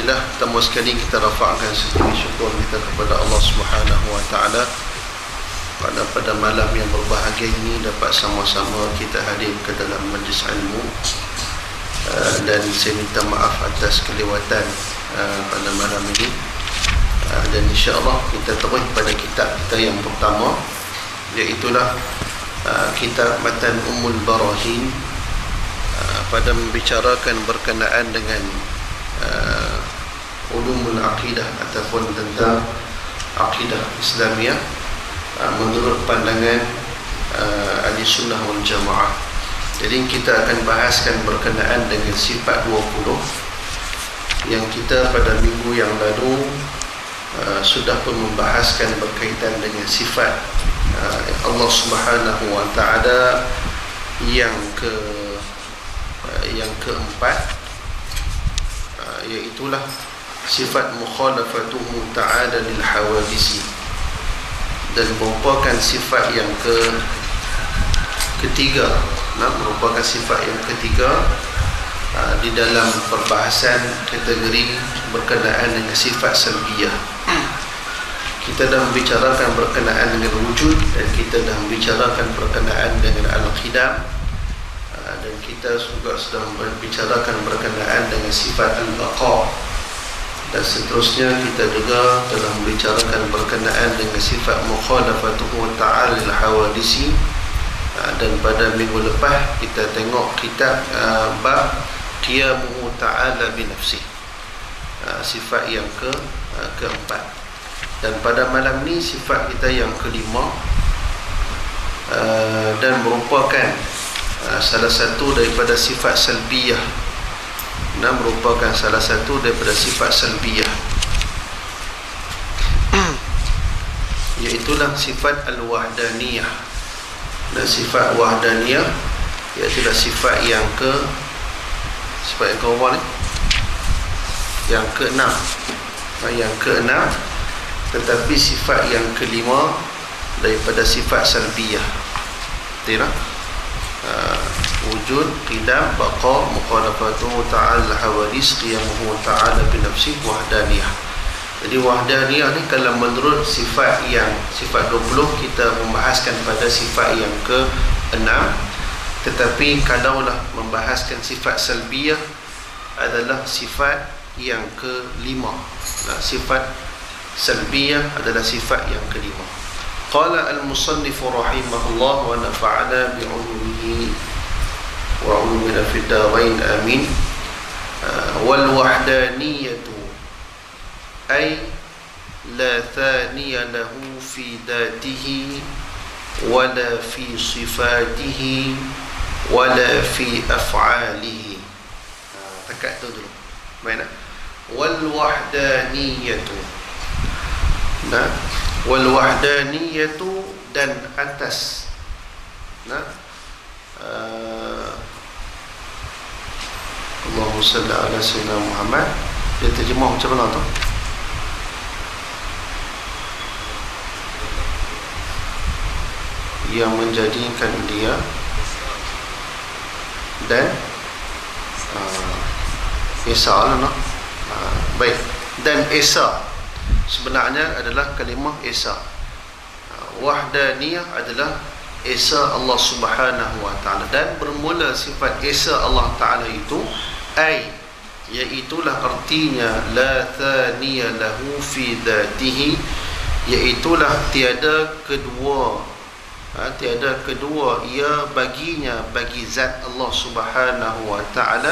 Alhamdulillah, pertama sekali kita rafa'kan segala syukur kita kepada Allah Subhanahu wa taala pada malam yang berbahagia ini dapat sama-sama kita hadir ke dalam majlis ilmu, dan saya minta maaf atas kelewatan pada malam ini, dan insya-Allah kita terus pada kitab kita yang pertama, iaitulah kitab Matan Ummul Barahin, pada membicarakan berkenaan dengan ulumul aqidah ataupun tentang aqidah Islamiah menurut pandangan ahli sunnah wal jamaah. Jadi kita akan bahaskan berkenaan dengan sifat 20 yang kita pada minggu yang lalu sudah pun membahaskan berkaitan dengan sifat Allah Subhanahu wa taala yang keempat, iaitulah sifat mukhalafatuhu ta'ala lil hawadisi, dan merupakan sifat yang ketiga, merupakan sifat yang ketiga di dalam perbahasan kategori berkenaan dengan sifat salbiyah. Kita dah membicarakan berkenaan dengan wujud, dan kita dah membicarakan berkenaan dengan al-qidam, dan kita juga sudah membicarakan berkenaan dengan sifat al-baqa, dan seterusnya kita juga telah membicarakan berkenaan dengan sifat mukhalafatuhu ta'ala lil hawadisi, dan pada minggu lepas kita tengok kitab bab qiyamuhu ta'ala bi nafsih, sifat yang keempat. Dan pada malam ni sifat kita yang kelima, dan merupakan salah satu daripada sifat salbiyah, merupakan salah satu daripada sifat salbiyah, iaitulah sifat al-wahdaniyah. Dan sifat wahdaniyah iaitulah sifat yang sifat yang ke-6, yang keenam, tetapi sifat yang kelima daripada sifat salbiyah. Betul tak? Wujud, qidam, baqa, mukhalafatuhu ta'ala hawadis, qiyamuhu ta'ala bi nafsih, wahdaniyah. Jadi wahdaniyah ni kalau menurut sifat 20 kita membahaskan pada sifat yang ke-6, tetapi kalaulah membahaskan sifat salbiyah adalah sifat yang ke-5. Sifat salbiyah adalah sifat yang ke-5. Qala al-musannif rahimahullah wa nafa'ana bi'ulumihi wa ulumina fid darain amin. Wal wahdaniyatu ay la thaniya lahu fi dhatihi wala fi sifatihi wala fi af'alihi. Takat tu dulu. Mana? Wal wahdaniyatu. Wal wahdaniyatu, dan atas Allahumma salli ala sayyidina Muhammad. Dia terjemah macam mana tu? Yang menjadikan dia dan Esa lah, baik, dan Esa sebenarnya adalah kalimah Esa. Wahdaniyah adalah Esa Allah Subhanahu wa ta'ala, dan bermula sifat Esa Allah ta'ala itu iaitulah artinya la thaniya lahu fi dhatihi, iaitulah tiada kedua ia baginya, bagi zat Allah Subhanahu wa ta'ala,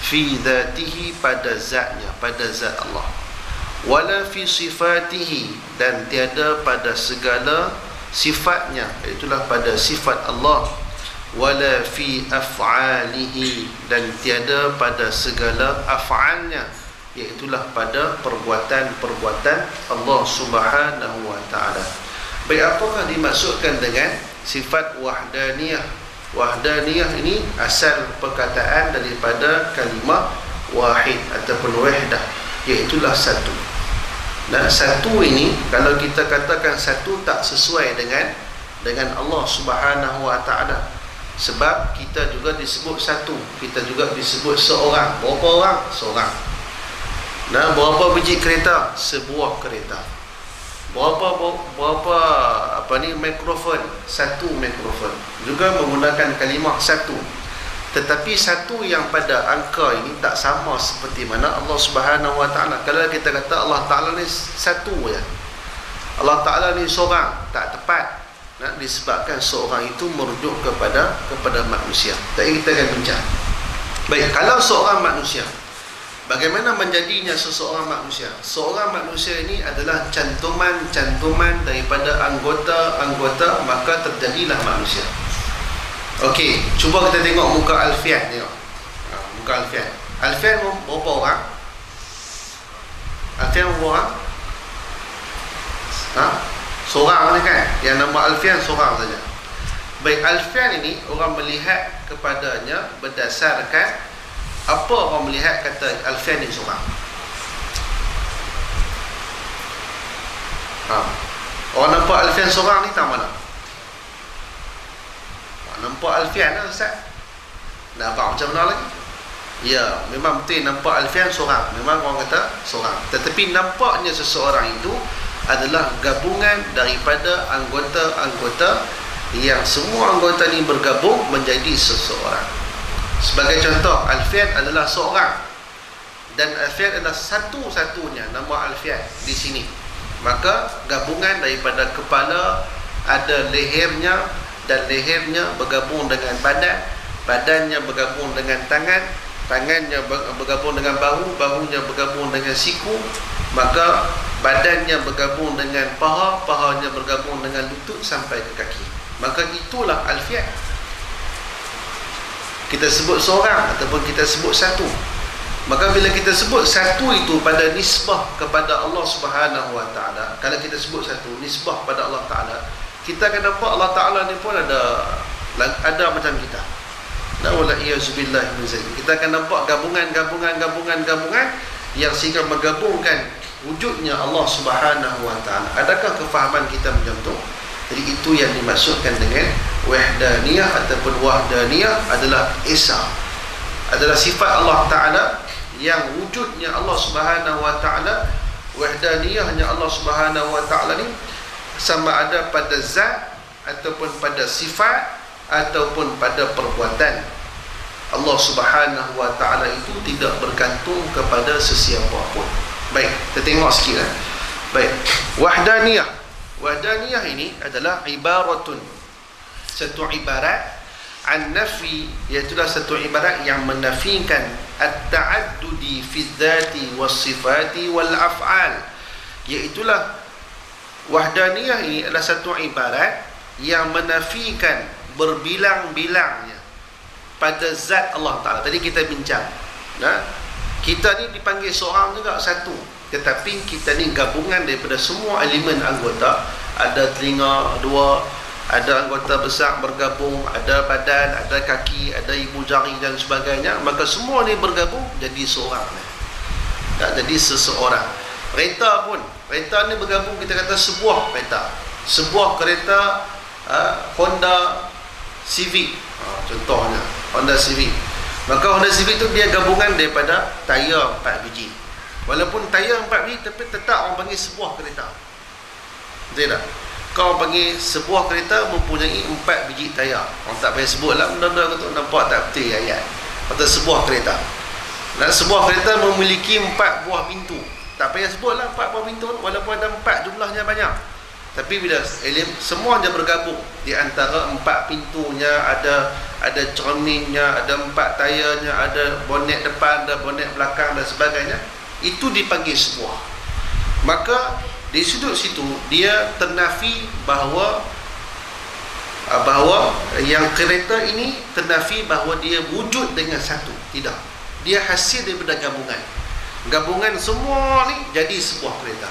fi dhatihi, pada zatnya, pada zat Allah, wala fi sifatihi, dan tiada pada segala sifatnya, itulah pada sifat Allah, wala fi af'alihi, dan tiada pada segala af'alnya, iaitulah pada perbuatan-perbuatan Allah Subhanahu wa ta'ala. Baik, apakah dimaksudkan dengan sifat wahdaniyah? Wahdaniyah ini asal perkataan daripada kalimah wahid ataupun wahdah, iaitulah satu. Dan satu ini, kalau kita katakan satu, tak sesuai dengan Allah Subhanahu wa ta'ala. Sebab kita juga disebut satu, kita juga disebut seorang. Berapa orang? Seorang. Nah, berapa biji kereta? Sebuah kereta. Berapa mikrofon? Satu mikrofon. Juga menggunakan kalimah satu. Tetapi satu yang pada angka ini tak sama seperti mana Allah Subhanahu Wa Taala. Kalau kita kata Allah Taala ni satu ya, Allah Taala ni seorang, tak tepat. Disebabkan seorang itu merujuk kepada manusia. Tadi kita akan bincang. Baik, kalau seorang manusia, bagaimana menjadinya seseorang manusia? Seorang manusia ini adalah cantuman daripada anggota-anggota, maka terjadilah manusia. Okey, cuba kita tengok muka Alfian. Tengok muka Alfian. Alfian berapa orang? Alfian berapa orang? Seorang ni kan. Yang nama Alfian seorang saja. Baik, Alfian ini orang melihat kepadanya berdasarkan apa orang melihat kata Alfian ni seorang. Orang nampak Alfian seorang ni tak mana? Nampak Alfian lah Ustaz. Nampak macam mana lagi? Ya, memang betul nampak Alfian seorang. Memang orang kata seorang. Tetapi nampaknya seseorang itu adalah gabungan daripada anggota-anggota yang semua anggota ni bergabung menjadi seseorang. Sebagai contoh, Alfian adalah seorang. Dan Alfian adalah satu-satunya nama Alfian di sini. Maka gabungan daripada kepala, ada lehernya, dan lehernya bergabung dengan badan, badannya bergabung dengan tangan, tangannya bergabung dengan bahu, bahunya bergabung dengan siku, maka badannya bergabung dengan paha, pahanya bergabung dengan lutut sampai ke kaki. Maka itulah Alfian. Kita sebut seorang ataupun kita sebut satu. Maka bila kita sebut satu itu pada nisbah kepada Allah Subhanahu Wa Taala, kalau kita sebut satu nisbah pada Allah Taala, kita akan nampak Allah Ta'ala ni pun ada macam kita. Kita akan nampak gabungan yang sehingga menggabungkan wujudnya Allah Subhanahu Wa Ta'ala. Adakah kefahaman kita macam tu? Jadi itu yang dimaksudkan dengan wahdaniyah ataupun wahdaniyah adalah Esa, adalah sifat Allah Ta'ala yang wujudnya Allah Subhanahu Wa Ta'ala. Wahdaniyahnya Allah Subhanahu Wa Ta'ala ni sama ada pada zat ataupun pada sifat ataupun pada perbuatan. Allah Subhanahu Wa Ta'ala itu tidak bergantung kepada sesiapa pun. Baik, kita tengok sikit lah. Baik, wahdaniyah. Wahdaniyah ini adalah ibaratun, satu ibarat an nafi, iaitu satu ibarat yang menafikan at-ta'addudi fi dzati was sifati wal af'al. Iaitulah wahdaniyah ini adalah satu ibarat yang menafikan berbilang-bilangnya pada zat Allah Ta'ala. Tadi kita bincang, kita ni dipanggil seorang juga, satu, tetapi kita ni gabungan daripada semua elemen anggota. Ada telinga dua, ada anggota besar bergabung, ada badan, ada kaki, ada ibu jari dan sebagainya. Maka semua ni bergabung jadi seorang, jadi seseorang. Kereta pun, kereta ni bergabung, kita kata sebuah kereta. Sebuah kereta Honda Civic, contohnya Honda Civic. Maka Honda Civic tu dia gabungan daripada tayar 4 biji. Walaupun tayar 4 biji, tapi tetap orang panggil sebuah kereta. Betul tak? Kau panggil sebuah kereta mempunyai 4 biji tayar. Orang tak payah sebut lah benda-benda tu, nampak tak betul ayat. Kata sebuah kereta. Dan sebuah kereta memiliki 4 buah pintu. Tak payah sebutlah 4 buah pintu, walaupun ada 4 jumlahnya banyak. Tapi bila semua dia bergabung di antara 4 pintunya, ada cerminnya, ada 4 tayarnya, ada bonet depan, ada bonet belakang dan sebagainya, itu dipanggil sebuah. Maka di sudut situ dia ternafi bahawa yang kereta ini ternafi bahawa dia wujud dengan satu. Tidak. Dia hasil daripada gabungan semua ni jadi sebuah kereta.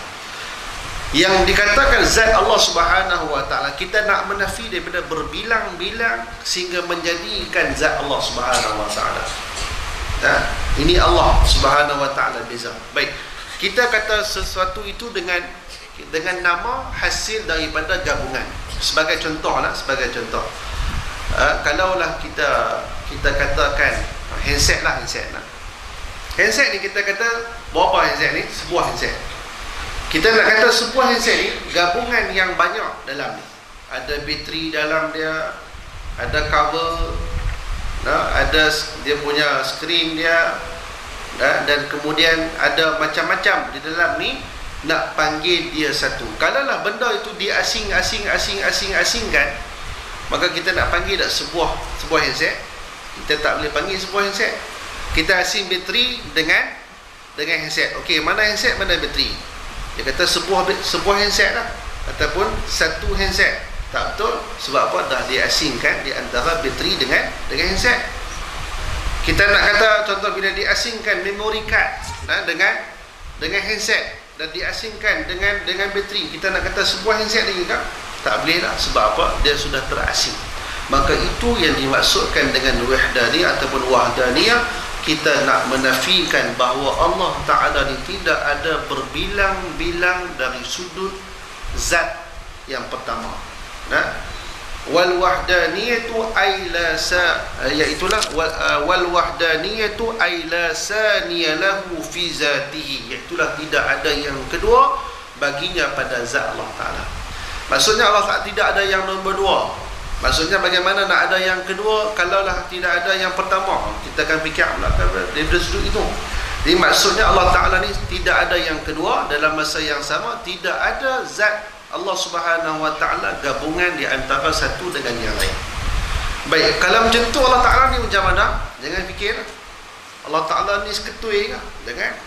Yang dikatakan zat Allah Subhanahu Wa Ta'ala, kita nak menafi daripada berbilang-bilang sehingga menjadikan zat Allah Subhanahu Wa Ta'ala. Ini Allah Subhanahu Wa Ta'ala beza. Baik, kita kata sesuatu itu dengan nama hasil daripada gabungan. Sebagai contoh, kalaulah kita katakan handset lah. Handset ni kita kata berapa handset ni? Sebuah handset. Kita nak kata sebuah handset ni gabungan yang banyak dalam ni. Ada bateri dalam dia, ada cover, ada dia punya skrin dia, dan kemudian ada macam-macam di dalam ni. Nak panggil dia satu. Kalaulah benda itu diasing-asingkan, maka kita nak panggil tak sebuah handset, kita tak boleh panggil sebuah handset. Kita asing bateri dengan handset. Okey, mana handset, mana bateri? Dia kata sebuah handset lah, ataupun satu handset. Tak betul. Sebab apa? Dah diasingkan di antara bateri dengan handset. Kita nak kata contoh bila diasingkan memory card dengan handset, dan diasingkan dengan bateri, kita nak kata sebuah handset lagi kan? Tak boleh lah. Sebab apa? Dia sudah terasing. Maka itu yang dimaksudkan dengan wahdaniyah ataupun wahdaniyah. Kita nak menafikan bahawa Allah Ta'ala ni tidak ada berbilang-bilang dari sudut zat yang pertama. Wal wahdaniyatu ay la sa, iaitulah wal wahdaniyatu ay la saniya lahu fi zatihi, iaitulah tidak ada yang kedua baginya pada zat Allah Ta'ala. Maksudnya Allah Ta'ala tidak ada yang nombor dua. Maksudnya bagaimana nak ada yang kedua kalaulah tidak ada yang pertama? Kita akan fikir daripada sudut itu. Jadi maksudnya Allah Ta'ala ni tidak ada yang kedua, dalam masa yang sama tidak ada zat Allah Subhanahu Wa Ta'ala gabungan di antara satu dengan yang lain. Baik, kalau macam tu Allah Ta'ala ni macam mana? Jangan fikir Allah Ta'ala ni seketui ke? Jangan.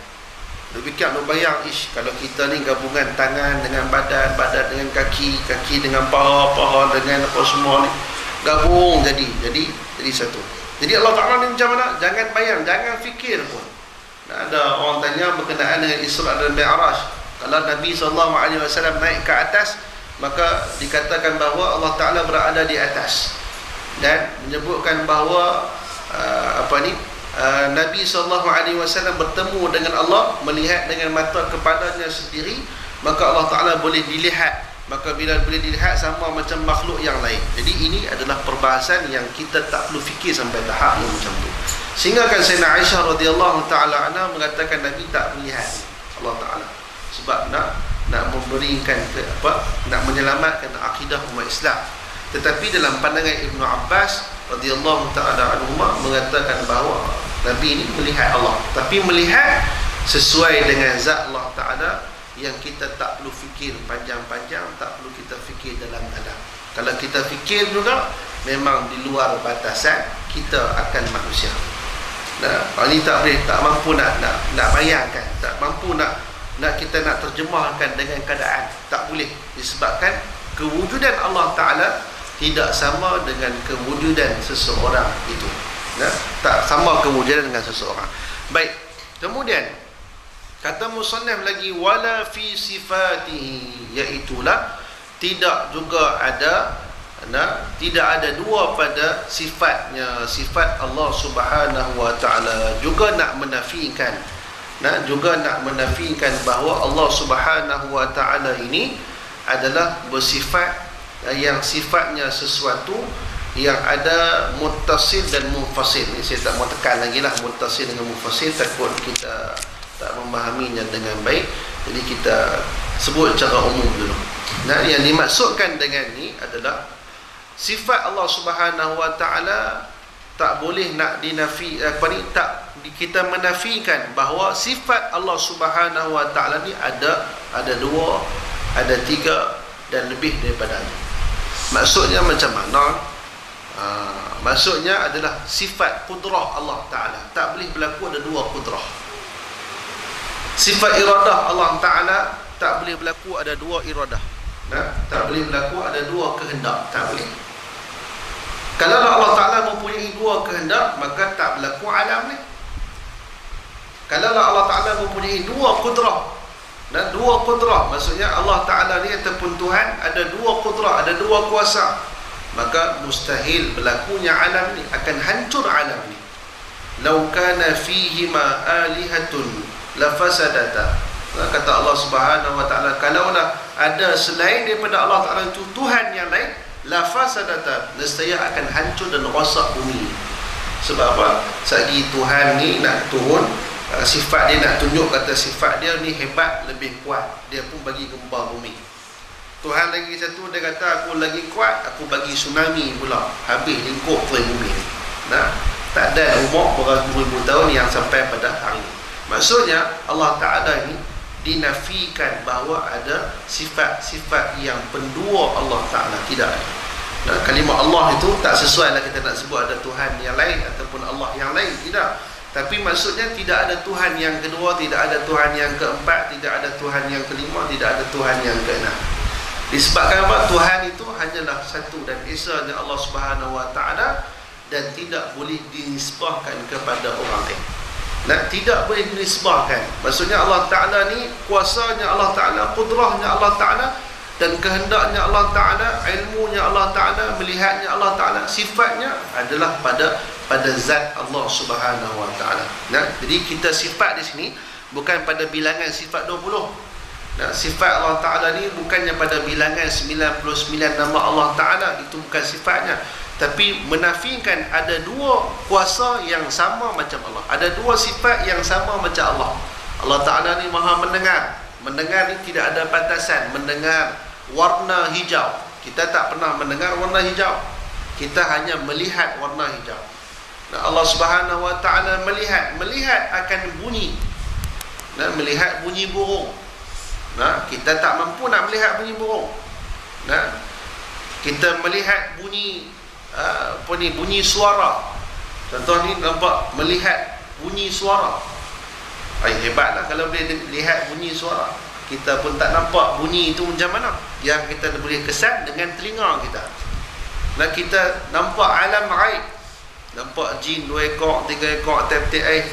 Lu fikir, lu bayang, kalau kita ni gabungan tangan dengan badan, badan dengan kaki, kaki dengan paha, dengan apa semua ni gabung jadi satu. Jadi Allah Ta'ala ni macam mana? Jangan bayang, jangan fikir pun. Ada orang tanya berkenaan dengan Isra dan Mi'raj. Kalau Nabi SAW naik ke atas, maka dikatakan bahawa Allah Ta'ala berada di atas, dan menyebutkan bahawa Nabi SAW bertemu dengan Allah, melihat dengan mata kepalanya sendiri, maka Allah Ta'ala boleh dilihat. Maka bila boleh dilihat sama macam makhluk yang lain. Jadi ini adalah perbahasan yang kita tak perlu fikir sampai tahap yang macam tu. Sehingga kan Sayyidina Aisyah radhiyallahu ta'ala anha mengatakan Nabi tak melihat Allah Ta'ala, sebab nak memberikan nak menyelamatkan akidah umat Islam. Tetapi dalam pandangan Ibnu Abbas radhiyallahu taala anhuma mengatakan bahawa Nabi ini melihat Allah, tapi melihat sesuai dengan zat Allah Taala yang kita tak perlu fikir panjang-panjang, tak perlu kita fikir dalam-dalam. Kalau kita fikir juga memang di luar batasan kita akan manusia. Ini tak boleh, tak mampu nak bayangkan, tak mampu nak kita nak terjemahkan dengan keadaan. Tak boleh, disebabkan kewujudan Allah Ta'ala tidak sama dengan kewujudan seseorang itu. Tak sama kewujudan dengan seseorang. Baik, kemudian kata musannaf lagi wala fi sifatihi, iaitulah tidak juga ada tidak ada dua pada sifatnya, sifat Allah Subhanahu Wa Ta'ala. Juga nak menafikan bahawa Allah Subhanahu Wa Ta'ala ini adalah bersifat yang sifatnya sesuatu yang ada muttasil dan munfasil. Ini saya tak mau tekan lagi lah, muttasil dengan munfasil, takut kita tak memahaminya dengan baik, jadi kita sebut secara umum dulu. Yang dimaksudkan dengan ni adalah sifat Allah Subhanahu Wa Ta'ala tak boleh nak kita menafikan bahawa sifat Allah Subhanahu Wa Ta'ala ni ada dua, ada tiga dan lebih daripada itu. Maksudnya macam mana? Maksudnya adalah sifat kudrah Allah Ta'ala tak boleh berlaku ada dua kudrah. Sifat iradah Allah Ta'ala tak boleh berlaku ada dua iradah. Tak boleh berlaku ada dua kehendak, tak boleh. Kalau Allah Ta'ala mempunyai dua kehendak, maka tak berlaku alam ni. Kalau Allah Ta'ala mempunyai dua kudrah, dan dua kudrah, maksudnya Allah Ta'ala ni ataupun Tuhan ada dua kudrah, ada dua kuasa, maka mustahil berlakunya alam ni, akan hancur alam ni. Lau kana fihima alihatun lafasadata, kata Allah Subhanahu Wa Ta'ala, kalaulah ada selain daripada Allah Ta'ala itu Tuhan yang lain, lafasadata, nescaya akan hancur dan rosak bumi. Sebab apa? Sagi Tuhan ni nak turun, sifat dia nak tunjuk kata sifat dia ni hebat, lebih kuat, dia pun bagi gempa bumi. Tuhan lagi satu, dia kata aku lagi kuat, aku bagi tsunami pula, habis lingkup tu bumi ni. Nah, tak ada umur beribu tahun yang sampai pada hari ini. Maksudnya Allah Ta'ala ni dinafikan bahawa ada sifat-sifat yang pendua Allah Ta'ala, tidak ada. Nah, kalimah Allah itu tak sesuai lah kita nak sebut ada Tuhan yang lain ataupun Allah yang lain, tidak. Tapi maksudnya tidak ada Tuhan yang kedua, tidak ada Tuhan yang keempat, tidak ada Tuhan yang kelima, tidak ada Tuhan yang keenam. Disebabkan apa? Tuhan itu hanyalah satu dan esanya Allah Subhanahu Wa Ta'ala, dan tidak boleh dinisbahkan kepada orang lain. Nah, tidak boleh dinisbahkan. Maksudnya Allah Ta'ala ni, kuasanya Allah Ta'ala, kudrahnya Allah Ta'ala, dan kehendaknya Allah Ta'ala, ilmunya Allah Ta'ala, melihatnya Allah Ta'ala, sifatnya adalah pada zat Allah Subhanahu Wa Ta'ala. Nah, jadi kita sifat di sini bukan pada bilangan sifat 20. Nah, sifat Allah Ta'ala ni bukannya pada bilangan 99 nama Allah Ta'ala, itu bukan sifatnya. Tapi menafikan ada dua kuasa yang sama macam Allah, ada dua sifat yang sama macam Allah. Allah Ta'ala ni maha mendengar. Mendengar ni tidak ada batasan. Mendengar warna hijau, kita tak pernah mendengar warna hijau, kita hanya melihat warna hijau. Nah, Allah Subhanahu Wa Ta'ala melihat akan bunyi. Nah, melihat bunyi burung. Nah, kita tak mampu nak melihat bunyi burung. Nah, kita melihat bunyi bunyi suara. Contoh ni nampak melihat bunyi suara. Hebatlah kalau boleh lihat bunyi suara. Kita pun tak nampak bunyi itu macam mana. Yang kita boleh kesan dengan telinga kita. Nah, kita nampak alam ghaib. Nampak jin 2 ekor, 3 ekor, tiap-tiap air.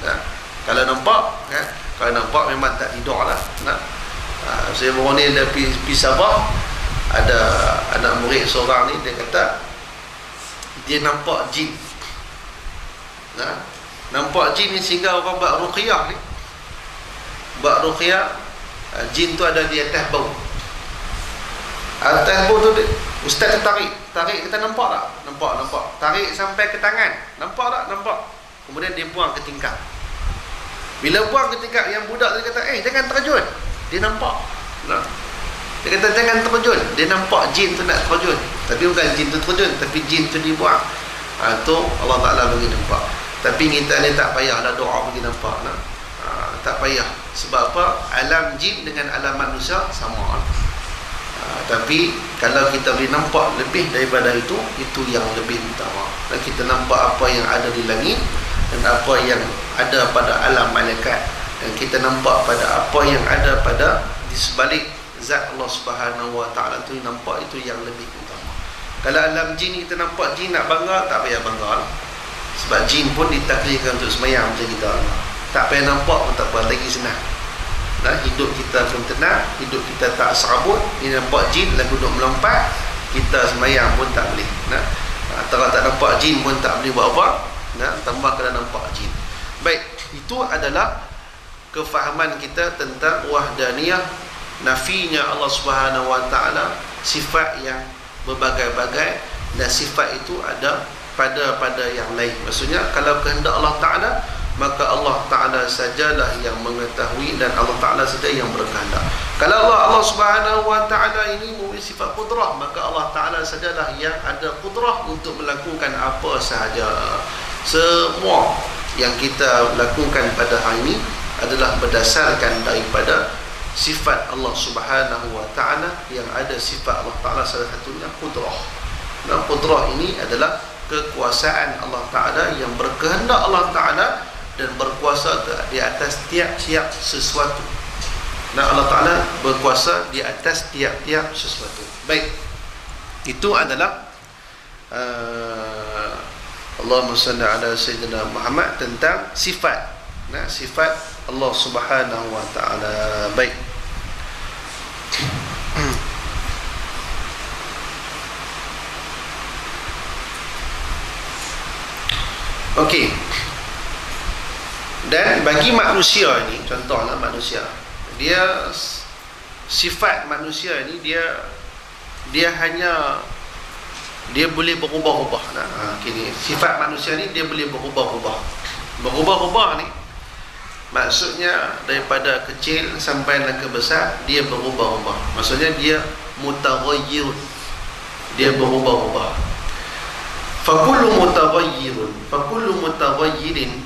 Nah, kalau nampak, kan? Kalau nampak memang tak tidur lah. Nah, saya baru ni dah pergi Sabah, ada anak murid seorang ni, dia kata dia nampak jin. Nah, nampak jin ni sehingga orang buat ruqyah ni. Buat ruqyah, jin tu ada di atas bau. Atas bau tu ustaz tarik, kita nampak tak? Nampak. Tarik sampai ke tangan. Nampak tak? Nampak. Kemudian dia buang ke tingkap. Bila buang ke tingkap, yang budak dia kata, jangan terjun. Dia nampak. Nah, dia kata jangan terjun. Dia nampak jin tu nak terjun. Tapi bukan jin tu terjun, tapi jin tu dibuang. Tu Allah Ta'ala bagi nampak. Tapi kita ni tak payahlah doa bagi nampak. Nah. Tak payah. Sebab apa? Alam jin dengan alam manusia sama. Tapi kalau kita boleh nampak lebih daripada itu yang lebih utama. Dan kita nampak apa yang ada di langit dan apa yang ada pada alam malaikat, dan kita nampak pada apa yang ada pada di sebalik zat Allah Subhanahu Wa Ta'ala, tu nampak itu yang lebih utama. Kalau alam jin kita nampak jin nak bangga, tak payah bangga. Sebab jin pun ditakdirkan untuk semayang macam kita. Tak payah nampak pun tak apa, lagi senang. Nah, hidup kita pun tenang, hidup kita tak serabut. Ini nampak jin dan duduk melompat, kita semayang pun tak boleh. Nah, kalau tak nampak jin pun tak boleh buat apa. Nah, tambah kalau nampak jin. Baik, itu adalah kefahaman kita tentang wahdaniyah, nafinya Allah Subhanahu Wa Ta'ala, sifat yang berbagai-bagai, dan sifat itu ada pada yang lain. Maksudnya kalau kehendak Allah Ta'ala, maka Allah Ta'ala sajalah yang mengetahui, dan Allah Ta'ala saja yang berkehendak. Kalau Allah Subhanahu Wa Ta'ala ini memiliki sifat kudrah, maka Allah Ta'ala sajalah yang ada kudrah untuk melakukan apa sahaja. Semua yang kita lakukan pada hari ini adalah berdasarkan daripada sifat Allah Subhanahu Wa Ta'ala, yang ada sifat Allah Ta'ala salah satunya kudrah. Dan kudrah ini adalah kekuasaan Allah Ta'ala yang berkehendak Allah Ta'ala dan berkuasa di atas tiap-tiap sesuatu. Nah, Allah Ta'ala berkuasa di atas tiap-tiap sesuatu. Baik, itu adalah Allahumma salli ala Sayyidina Muhammad tentang sifat. Nah, sifat Allah Subhanahu Wa Ta'ala. Baik. Okey. Dan bagi manusia ini, contohlah manusia, dia sifat manusia ini dia hanya dia boleh berubah-ubah. Nah, sifat manusia ni dia boleh berubah-ubah. Berubah-ubah ni Maksudnya daripada kecil sampai ke besar dia berubah-ubah. Maksudnya dia mutaghayyir, dia berubah-ubah. Fakullu mutaghayyirin fakullu mutaghayyirin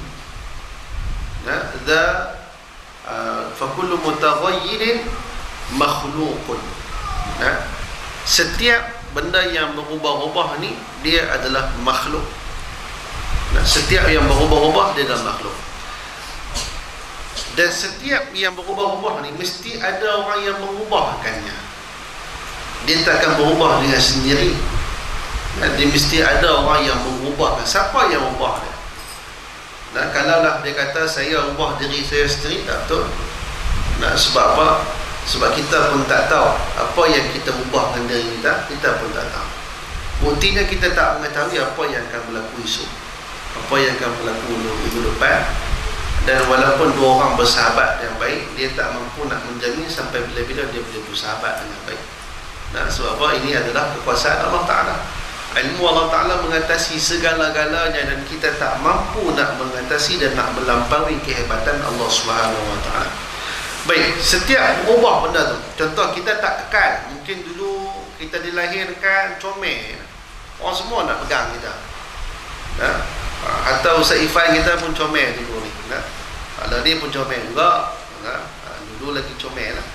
makhluqun. Setiap benda yang berubah-ubah ni dia adalah makhluk. Setiap yang berubah-ubah dia adalah makhluk. Dan setiap yang berubah-ubah ni mesti ada orang yang mengubahkannya. Dia takkan berubah dengan sendiri. Dia mesti ada orang yang mengubahkan. Siapa yang ubah dia? Kalaulah dia kata saya ubah diri saya sendiri, tak betul. Sebab apa? Sebab kita pun tak tahu apa yang kita ubahkan diri kita, kita pun tak tahu. Buktinya kita tak mengetahui apa yang akan berlaku esok, apa yang akan berlaku minggu depan. Dan walaupun dua orang bersahabat yang baik, dia tak mampu nak menjamin sampai bila-bila dia boleh bersahabat dengan baik. Sebab apa? Ini adalah kekuasaan Allah Ta'ala. Ilmu Allah Ta'ala mengatasi segala-galanya, dan kita tak mampu nak mengatasi dan nak melampaui kehebatan Allah Subhanahu Wa Ta'ala. Baik, setiap berubah benda tu. Contoh, kita tak kekal. Mungkin dulu kita dilahirkan comel, orang semua nak pegang kita. Atau Ustaz Ifan kita pun comel dulu ni. Kalau dia pun comel juga. Dulu lagi comel lah.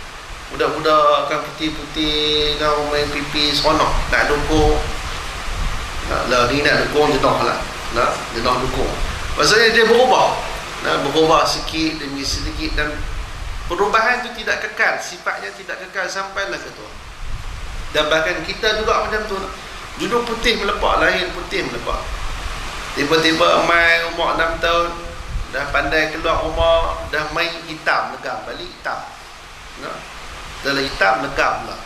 Budak-budak kan putih-putih, kau main pipi seronok, nak dukung. Lari nak dukung, jenuh lah. Jenuh dukung. Maksudnya dia berubah. Berubah sikit demi sedikit, dan perubahan itu tidak kekal. Sifatnya tidak kekal sampailah ke Tuhan. Dan bahkan kita juga macam tu. Dulu putih melepak, lahir putih melepak. Tiba-tiba main umur 6 tahun, dah pandai keluar rumah, dah main hitam, legam balik hitam. Dah hitam, legam lah.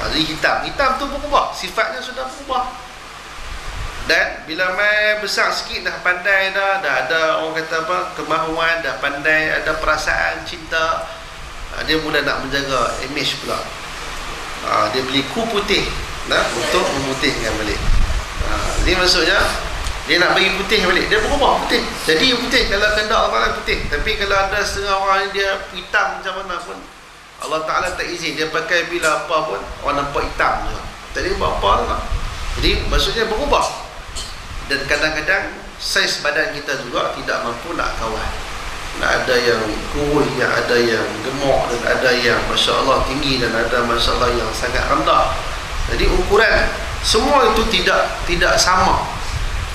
Jadi hitam tu berubah, sifatnya sudah berubah. Dan bila main besar sikit, dah pandai dah ada orang kata apa, kemahuan, dah pandai, ada perasaan cinta, dia mula nak menjaga image pula. Dia beli kup putih untuk memutihkan balik. Ini maksudnya dia nak bagi putih balik, dia berubah putih. Jadi putih kalau kehendak Allah putih. Tapi kalau ada setengah orang dia hitam macam mana pun, Allah Ta'ala tak izin. Dia pakai bila apa pun orang nampak hitam je. Tak boleh buat apa lah. Jadi maksudnya berubah. Dan kadang-kadang saiz badan kita juga tidak mampu nak kawal. Ada yang kurus, yang ada yang gemuk, dan ada yang Masya Allah tinggi, dan ada Masya Allah yang sangat rendah. Jadi ukuran semua itu tidak sama.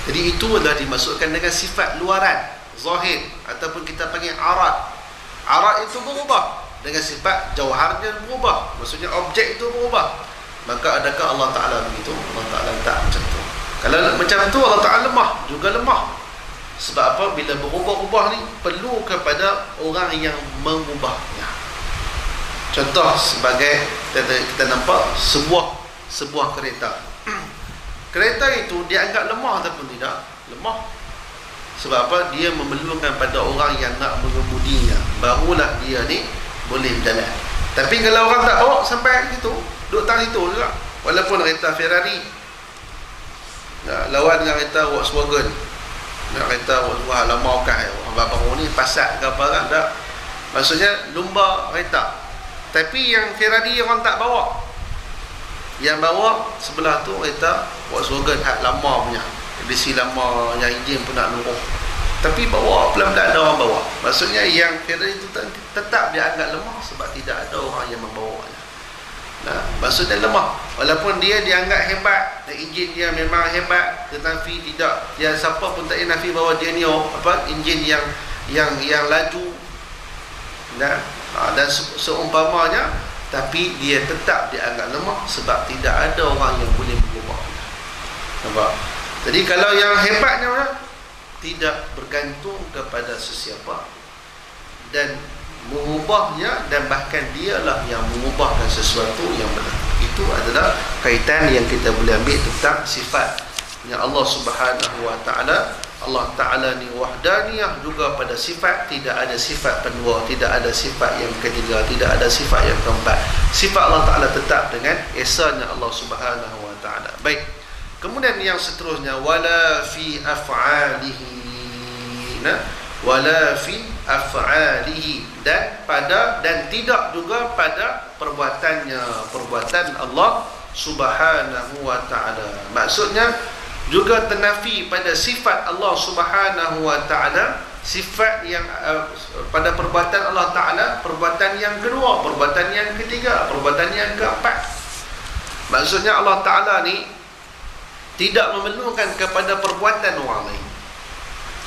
Jadi itu adalah dimasukkan dengan sifat luaran, zahir, ataupun kita panggil arat. Arat itu berubah dengan sifat jauharnya berubah. Maksudnya objek itu berubah. Maka adakah Allah Ta'ala begitu? Allah Ta'ala tak macam tu. Kalau macam tu, Allah Ta'ala lemah, juga lemah. Sebab apa? Bila berubah-ubah ni perlu kepada orang yang mengubahnya. Contoh sebagai kita nampak sebuah kereta. Kereta itu dianggap lemah ataupun tidak? Lemah. Sebab apa? Dia memerlukan pada orang yang nak mengemudinya, barulah dia ni boleh berjalan. Tapi kalau orang tak bawa sampai situ, duduk tangan situ juga. Walaupun kereta Ferrari lawan dengan kereta Volkswagen, kereta Volkswagen lama kan, orang baru ni Passat ke apa tak. Maksudnya lumba kereta. Tapi yang Ferrari orang tak bawa. Yang bawa sebelah tu kereta Volkswagen hak lama punya, edisi lama yang enjin pun nak luruh. Tapi bawa pelan-pelan ada orang bawa. Maksudnya yang Ferrari itu tetap dia agak lemah sebab tidak ada orang yang membawanya. Maksudnya lemah. Walaupun dia dianggap hebat, dan enjin dia memang hebat, tetapi tidak, dia siapa pun tak nafi bahawa dia ni enjin yang laju. Dan seumpamanya, tapi dia tetap dianggap lemah sebab tidak ada orang yang boleh mengubahnya. Nampak? Jadi kalau yang hebatnya orang tidak bergantung kepada sesiapa dan mengubahnya, dan bahkan dialah yang mengubahkan sesuatu yang benar. Itu adalah kaitan yang kita boleh ambil tentang sifat yang Allah Subhanahu Wa Ta'ala. Allah Ta'ala ni wahdaniyah juga pada sifat. Tidak ada sifat kedua, tidak ada sifat yang ketiga, tidak ada sifat yang keempat. Sifat Allah Ta'ala tetap dengan esanya Allah Subhanahu Wa Ta'ala. Baik. Kemudian yang seterusnya, wala fi af'alihi. wala fi af'alihi, dan tidak juga pada perbuatan Allah Subhanahu wa ta'ala. Maksudnya juga ternafi pada sifat Allah Subhanahu wa ta'ala, sifat yang pada perbuatan Allah Ta'ala, perbuatan yang kedua, perbuatan yang ketiga, perbuatan yang keempat. Maksudnya Allah Ta'ala ni tidak memerlukan kepada perbuatan orang lain.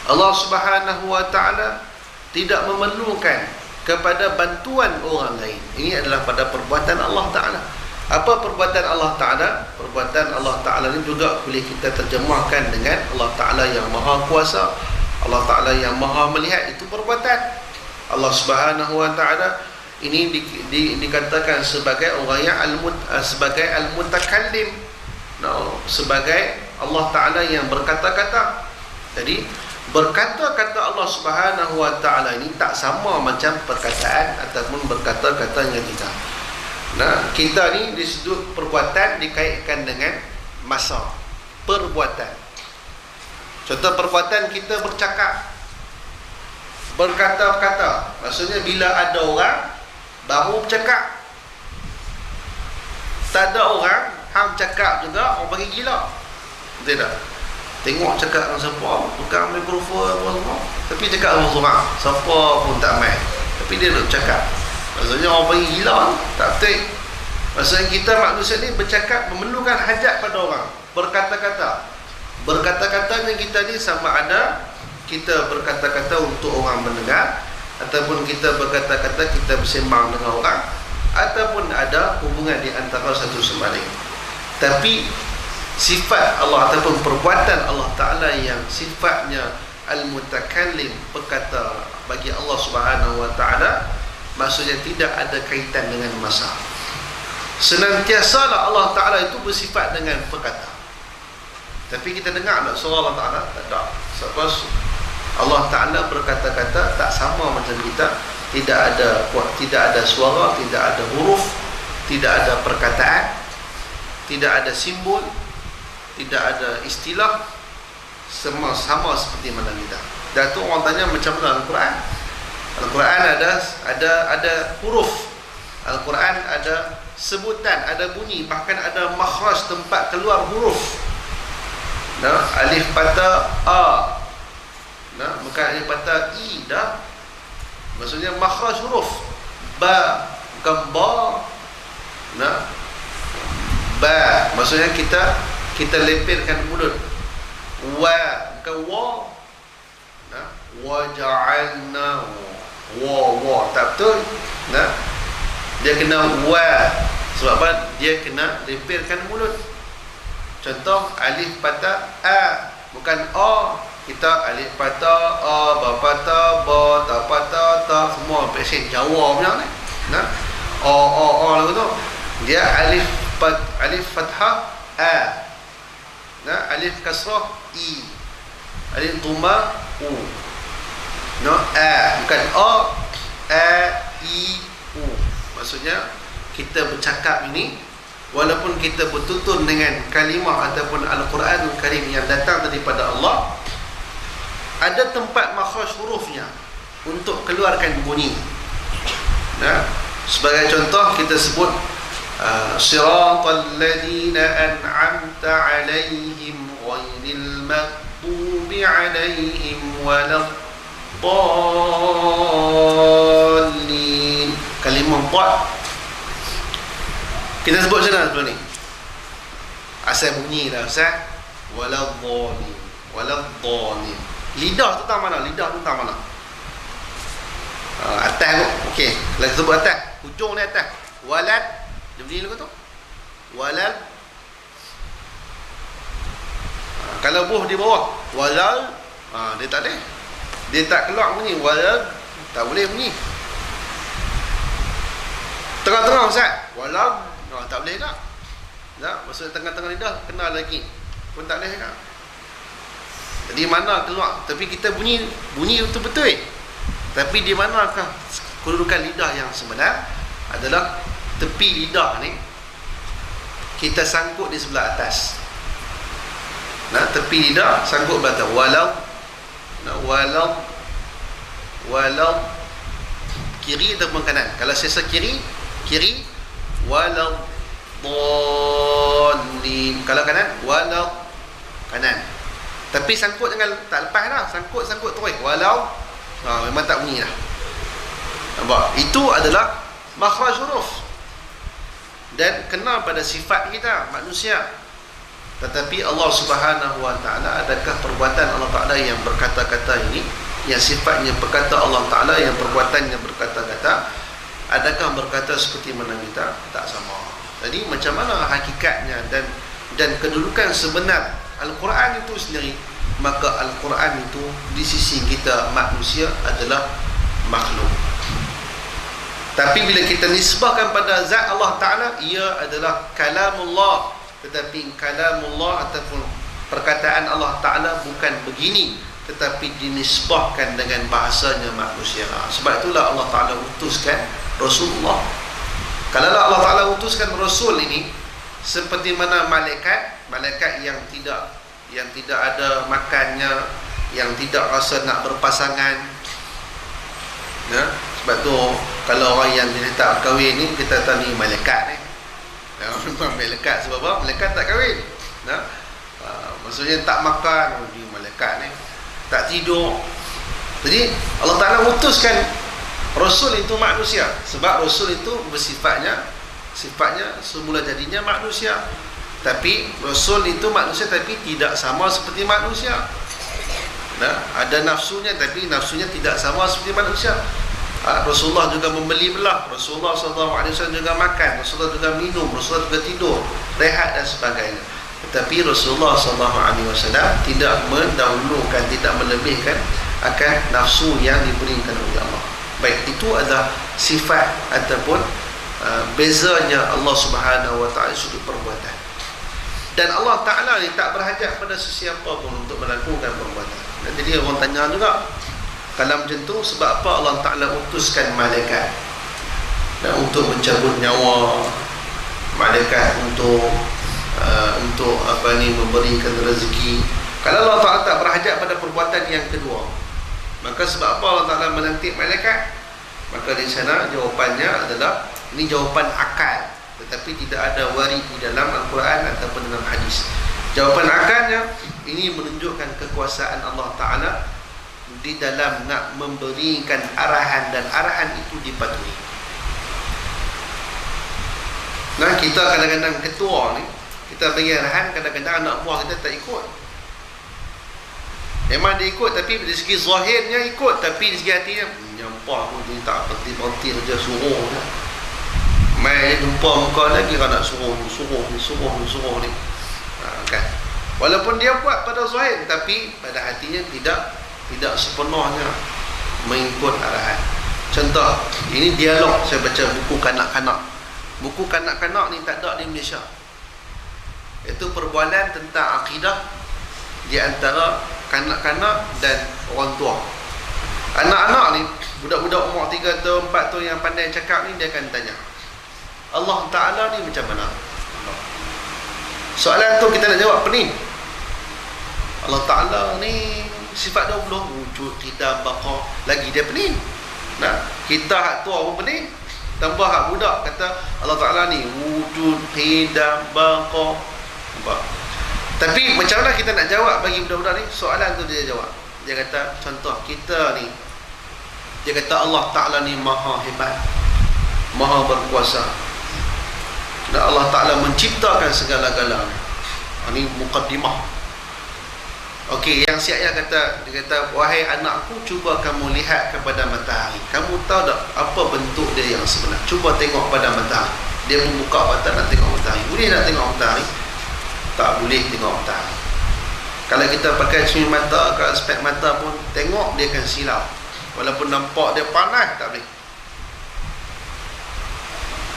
Allah Subhanahu wa ta'ala tidak memerlukan kepada bantuan orang lain. Ini adalah pada perbuatan Allah Ta'ala. Apa perbuatan Allah Ta'ala? Perbuatan Allah Ta'ala ini juga boleh kita terjemahkan dengan Allah Ta'ala yang maha kuasa, Allah Ta'ala yang maha melihat. Itu perbuatan Allah Subhanahu wa ta'ala. Ini dikatakan sebagai orang yang sebagai al-mutakallim, sebagai Allah Ta'ala yang berkata-kata. Jadi berkata-kata Allah Subhanahu wa ta'ala ini tak sama macam perkataan ataupun berkata-katanya kita. Kita ni di sudut perbuatan dikaitkan dengan masa perbuatan. Contoh perbuatan kita bercakap, berkata-kata. Maksudnya bila ada orang baru bercakap. Tak ada orang hang cakap juga, orang panggil gila. Betul tak? Tengok cakap dengan siapa, pegang mikrofon apa semua, tapi cakap dengan seorang, siapa pun tak main, tapi dia nak cakap. Maksudnya orang panggil gila. Tak betul. Maksudnya kita manusia ni bercakap memerlukan hajat pada orang, berkata-kata. Berkata-katanya kita ni sama ada kita berkata-kata untuk orang mendengar, ataupun kita berkata-kata kita bersembang dengan orang, ataupun ada hubungan di antara satu sama lain. Tapi sifat Allah ataupun perbuatan Allah Ta'ala yang sifatnya al-mutakallim, berkata bagi Allah Subhanahu wa ta'ala, maksudnya tidak ada kaitan dengan masa. Senantiasalah Allah Ta'ala itu bersifat dengan perkata. Tapi kita dengar tak surah Allah Ta'ala? Tak ada. Sebab Allah Ta'ala berkata-kata tak sama macam kita. Tidak ada suara, tidak ada huruf, tidak ada perkataan, tidak ada simbol, tidak ada istilah, semua sama seperti mana kita. Dan tu orang tanya macam mana Al-Quran? Al-Quran ada huruf. Al-Quran ada sebutan, ada bunyi, bahkan ada makhraj, tempat keluar huruf. Alif patah A. Bukan alif patah I dah. Maksudnya makhraj huruf. Ba bukan ba. Ba maksudnya kita lepirkan mulut. Wa bukan wa. Wa ja'alna wa tak betul. Dia kena wa. Sebab apa? Dia kena lepirkan mulut. Contoh alif patah A, bukan A. Kita alif patah A, ba patah ba, ta patah ta, semua pesen Jawa punya ni. Lagu tu. Dia alif fathah A. Alif kasrah I. Alif dhamma U. A, bukan A. I U. Maksudnya kita bercakap ini, walaupun kita bertutur dengan kalimah ataupun Al-Quranul Karim yang datang daripada Allah, ada tempat makhraj hurufnya untuk keluarkan bunyi. Sebagai contoh kita sebut siratal ladzina an'amta 'alaihim ghairil maghdubi 'alaihim waladdallin. Kalimah dad kita sebut macam mana sebelum ni? Asal bunyi dah Ustaz. Waladdallin. Lidah tu tak mana? Lidah tu tak mana? Atas tu. Okey, lagi sebut atas. Hujung ni atas. Walad. Dia bunyi lagu tu. Walad. Kalau buh di bawah. Walal. Dia tak ada. Dia tak keluar bunyi. Walad. Tak boleh bunyi. Tengah-tengah Ustaz. Walad. Tak boleh tak? Tak, maksudnya tengah-tengah lidah kena lagi pun tak boleh tak? Jadi mana keluar? Tapi kita bunyi betul-betul. Tapi di manakah kedudukan lidah yang sebenar? Adalah tepi lidah ni kita sangkut di sebelah atas. Tepi lidah sangkut belah atas. Walau walau kiri ataupun kanan. Kalau sesa kiri walau dhalin. Kalau kanan walau kanan. Tapi sangkut jangan tak lepas dah. Sangkut terus. Walau memang tak bunyi dah. Nampak? Itu adalah makhraj huruf. Dan kena pada sifat kita manusia. Tetapi Allah Subhanahu wa taala, adakah perbuatan Allah Taala yang berkata-kata ini, yang sifatnya berkata Allah Taala, yang perbuatannya berkata-kata, adakah berkata seperti mana kita? Tak sama. Jadi macam mana hakikatnya dan kedudukan sebenar Al-Quran itu sendiri? Maka Al-Quran itu di sisi kita manusia adalah makhluk. Tapi bila kita nisbahkan pada zat Allah Ta'ala, ia adalah kalamullah. Tetapi kalamullah ataupun perkataan Allah Ta'ala bukan begini, tetapi dinisbahkan dengan bahasanya manusia. Sebab itulah Allah Ta'ala utuskan Rasulullah. Kalau Allah Ta'ala utuskan Rasul ini, seperti mana malaikat yang tidak ada makannya, yang tidak rasa nak berpasangan, ya? Sebab tu kalau orang yang dia tak kahwin ni, kita tahu ni malaikat ni, ya, memang malaikat. Sebab apa? Malaikat tak kahwin, ya? Maksudnya tak makan, dia malaikat ni, tak tidur. Jadi Allah Ta'ala utuskan Rasul itu manusia. Sebab Rasul itu sifatnya semula jadinya manusia. Tapi Rasul itu manusia, tapi tidak sama seperti manusia. Nah, ada nafsunya, tapi nafsunya tidak sama seperti manusia. Rasulullah juga membeli belah, Rasulullah SAW juga makan, Rasulullah juga minum, Rasulullah juga tidur, rehat dan sebagainya. Tetapi Rasulullah SAW tidak mendahulukan, tidak melebihkan akan nafsu yang diberikan oleh Allah. Baik, itu adalah sifat ataupun bezanya Allah Subhanahu wa taala sudut perbuatan. Dan Allah Ta'ala ni tak berhajat pada sesiapa pun untuk melakukan perbuatan. Dan jadi orang tanya juga, kalau macam tu, sebab apa Allah Ta'ala utuskan malaikat dan untuk mencabut nyawa, malaikat untuk memberikan rezeki? Kalau Allah Ta'ala tak berhajat pada perbuatan yang kedua, maka sebab apa Allah Ta'ala melantik malaikat? Maka di sana jawapannya adalah, ini jawapan akal, tetapi tidak ada warid di dalam Al-Quran ataupun dalam hadis. Jawapan akalnya, ini menunjukkan kekuasaan Allah Ta'ala di dalam nak memberikan arahan, dan arahan itu dipatuhi. Nah, kita kadang-kadang ketua ni, kita bagi arahan, kadang-kadang anak buah kita tak ikut. Memang dia ikut, tapi dari segi zahirnya ikut, tapi dari segi hatinya nyampah pun dia tak berhenti kerja, suruh je. Mai jumpa muka lagi, kalau nak suruh ni, kan? Walaupun dia buat pada zahir, tapi pada hatinya tidak sepenuhnya mengikut arahan. Contoh, ini dialog, saya baca buku kanak-kanak. Buku kanak-kanak ni tak ada di Malaysia. Itu perbualan tentang akidah di antara kanak-kanak dan orang tua. Anak-anak ni, budak-budak umur 3 tahun, 4 tahun yang pandai cakap ni, dia akan tanya, Allah Ta'ala ni macam mana? Soalan tu kita nak jawab apa ni? Allah Ta'ala ni sifat 20, wujud, qidam, baqa. Lagi dia pening. Nah, kita hak tua pun pening, tambah hak budak kata Allah Ta'ala ni wujud, qidam, baqa. Nampak? Tapi macam mana kita nak jawab bagi budak-budak ni? Soalan tu dia jawab. Dia kata, contoh kita ni, dia kata Allah Ta'ala ni maha hebat, maha berkuasa, dan Allah Ta'ala menciptakan segala-galanya. Ini muqaddimah. Okey, yang siap kata, dia kata, wahai anakku, cuba kamu lihat kepada matahari. Kamu tahu tak apa bentuk dia yang sebenar? Cuba tengok pada matahari. Dia membuka mata nak tengok matahari. Boleh nak tengok matahari? Tak boleh tengok matahari. Kalau kita pakai cermin mata ke aspek mata pun, tengok dia akan silap. Walaupun nampak dia panas, tak boleh.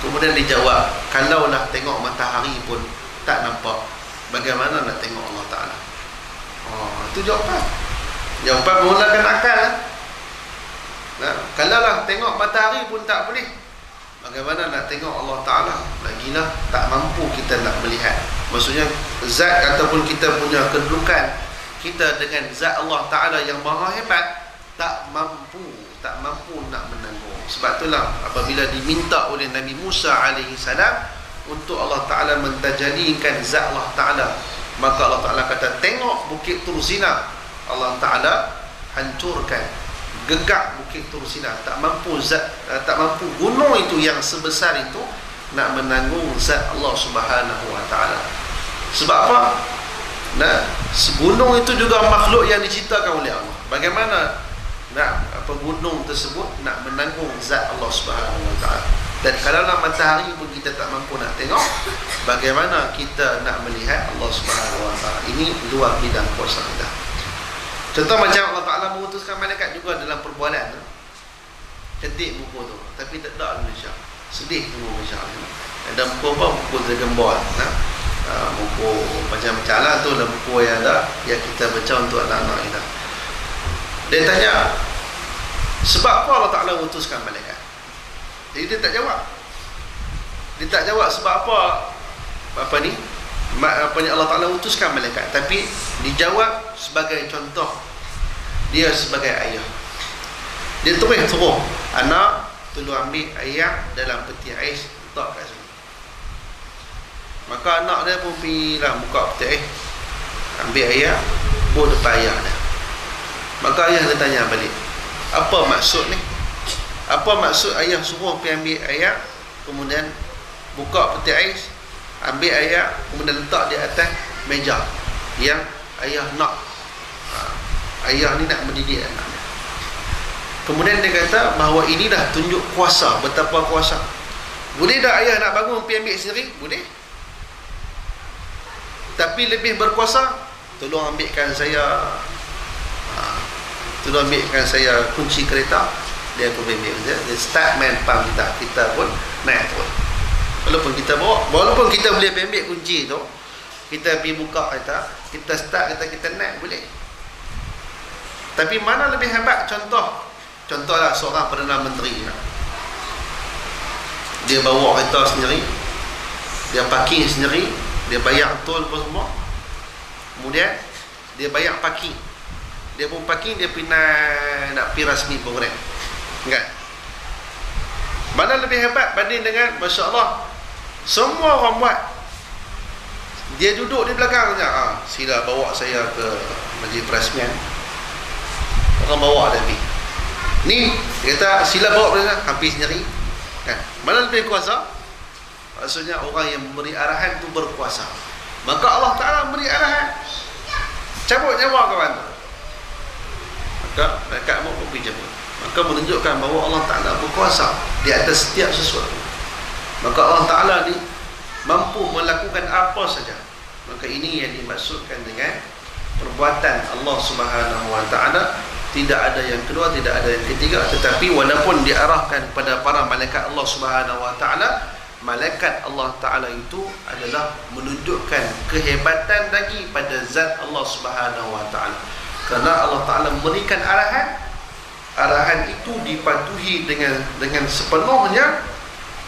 Kemudian dijawab, kalaulah tengok matahari pun tak nampak, bagaimana nak tengok Allah Ta'ala? Itu jawapan. Jawapan menggunakan akal lah. Nah, kalaulah tengok matahari pun tak boleh, bagaimana nak tengok Allah Ta'ala? Lagilah tak mampu kita nak melihat. Maksudnya zat ataupun kita punya kedudukan kita dengan zat Allah Ta'ala yang maha hebat tak mampu, tak mampu nak menanggung. Sebab itulah apabila diminta oleh Nabi Musa alaihi salam untuk Allah Ta'ala mentajalikan zat Allah Ta'ala, maka Allah Ta'ala kata, tengok bukit Tur Sina. Allah Ta'ala hancurkan, gegak bukit Tur Sina. Tak mampu gunung itu yang sebesar itu nak menanggung zat Allah Subhanahu Wa Ta'ala. Sebab apa? Nah, gunung itu juga makhluk yang diciptakan oleh Allah. Bagaimana gunung tersebut nak menanggung zat Allah Subhanahu Wa Ta'ala? Dan kalaulah matahari pun kita tak mampu nak tengok, bagaimana kita nak melihat Allah Subhanahu Wa Ta'ala? Ini luar bidang kuasa kita. Contoh macam Allah Ta'ala mengutuskan malaikat juga dalam perbualan. Ketik buku tu, tapi tak ada Malaysia. Sedih tu Malaysia. Ada buku apa? Buku Dragon Ball. Buku macam-macam lah tu lah, buku yang ada yang kita baca untuk anak-anak kita. Dia tanya, sebab apa Allah Ta'ala utuskan malaikat? Jadi dia tak jawab. Dia tak jawab sebab apa ni Allah Ta'ala utuskan malaikat. Tapi dijawab sebagai contoh. Dia sebagai ayah. Dia suruh anak tolong ambil air dalam peti ais, letak kat sini. Maka anak dia pun pergi lah buka peti ais, ambil air, buat depan ayah dia. Maka ayah dia tanya balik, apa maksud ni? Apa maksud ayah suruh pergi ambil air, kemudian buka peti ais, ambil air, kemudian letak di atas meja yang ayah nak. Ayah ni nak mendidik anak dia. Kemudian dia kata bahawa ini dah tunjuk kuasa, betapa kuasa. Boleh tak ayah nak bangun pergi ambil sendiri? Boleh. Tapi lebih berkuasa, tolong ambilkan saya kunci kereta. Dia pun ambil dia start main pam kita pun naik terus. Walaupun kita boleh ambil kunci tu, kita pergi buka kereta, kita start kita naik boleh. Tapi mana lebih hebat? Contohlah seorang Perdana Menteri, dia bawa kereta sendiri, dia parking sendiri, dia bayar tol pun semua, kemudian dia bayar parking, dia pun parking, dia nak pergi rasmi program, kan? Mana lebih hebat banding dengan Masya Allah semua orang buat? Dia duduk di belakang saja, sila bawa saya ke majlis perasmian, orang bawa dia pergi. Ni dia kata sila bawa dia hampir sendiri, kan? Mana lebih kuasa? Maksudnya orang yang memberi arahan tu berkuasa. Maka Allah Ta'ala memberi arahan, cabut nyawa kawan tu. Maka mereka mau pergi cabut. Maka menunjukkan bahawa Allah Ta'ala berkuasa di atas setiap sesuatu. Maka Allah Ta'ala ni mampu melakukan apa saja. Maka ini yang dimaksudkan dengan perbuatan Allah Subhanahu Wa Ta'ala. Tidak ada yang kedua, tidak ada yang ketiga. Tetapi walaupun diarahkan kepada para malaikat Allah Subhanahu Wa Ta'ala, malaikat Allah Ta'ala itu adalah menunjukkan kehebatan lagi pada zat Allah Subhanahu Wa Ta'ala. Kerana Allah Ta'ala memberikan arahan itu dipatuhi dengan sepenuhnya,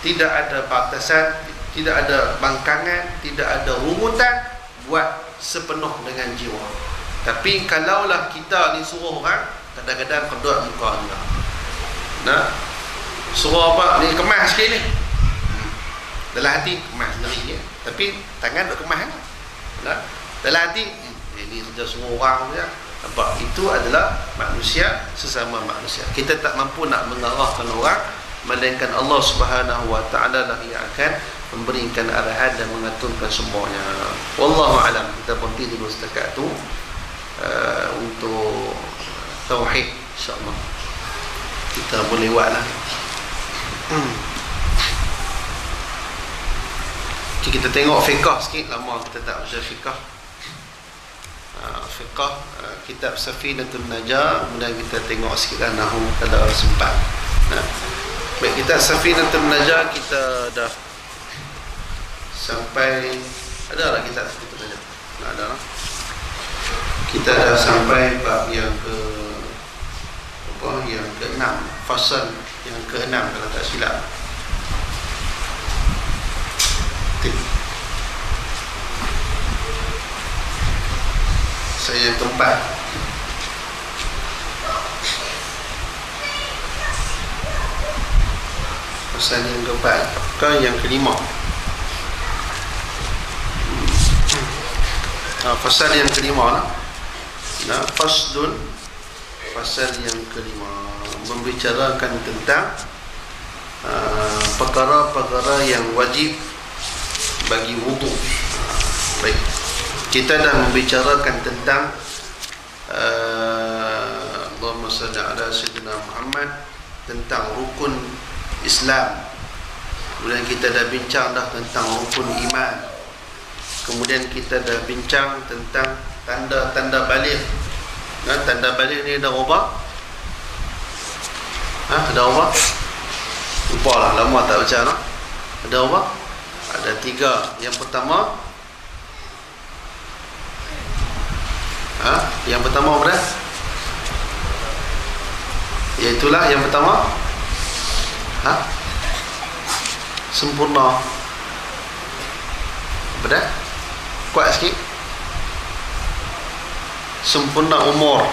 tidak ada batasan, tidak ada bangkangan, tidak ada rungutan, buat sepenuh dengan jiwa. Tapi kalaulah kita ni suruh orang, kadang-kadang kedua muka juga. Nah, suruh apa ni, kemas sikit ni, dalam hati kemas sendiri ya. Tapi tangan duk kemas kan. Nah, dalam hati ini kerja semua orang saja. Nampak? Itu adalah manusia sesama manusia. Kita tak mampu nak mengarahkan orang, melainkan Allah Subhanahu Wa Ta'ala lah yang akan memberikan arahan dan mengaturkan semuanya. Wallahu alam. Kita berhenti dulu setakat tu untuk tauhid, insya-Allah. Kita boleh buatlah. Kita tengok fiqh sikit, lama kita tak baca fiqh. Fiqh kitab Safinatul Najah, kemudian kita tengok sikitlah nahwu kalau sempat. Baik, kitab Safinatul Najah kita dah sampai, ada lah kitab Safinatul Najah? Tak ada lah. Kita dah sampai bab yang yang ke-6, fasal yang ke-6 kalau tak silap. Saya yang keempat. Fasal yang keempat ke yang kelima? Fasal yang kelima lah. Faslun, fasal yang kelima membicarakan tentang perkara-perkara yang wajib bagi wudu. Baik, kita dah membicarakan tentang Allahumma salli ala sayyidina Muhammad, tentang rukun Islam. Kemudian kita dah bincang dah tentang rukun iman. Kemudian kita dah bincang tentang tanda-tanda balik. Tanda balik ni ada berapa? Ada berapa? Lupa lah, lama tak baca no? Ada berapa? Ada 3. Yang pertama, yang pertama apa dah? Iaitulah yang pertama, sempurna. Apa dah? Kuat sikit. Sempurna umur.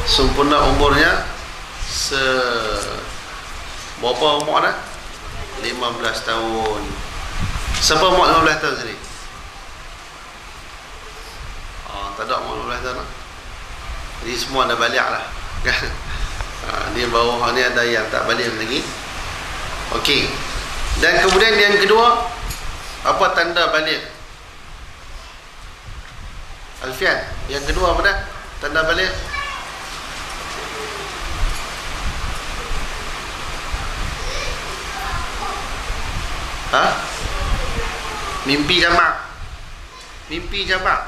Sempurna umurnya berapa umur dah? 15 tahun. Siapa umur 15 tahun sini? Tak ada umur 15 tahun lah. Jadi semua dah balik lah kan? Di bawah ni ada yang tak balik lagi. Okey. Dan kemudian yang kedua, apa tanda balik? Alfian, yang kedua apa dah? Tanda balik? Mimpi jamak. Mimpi jamak.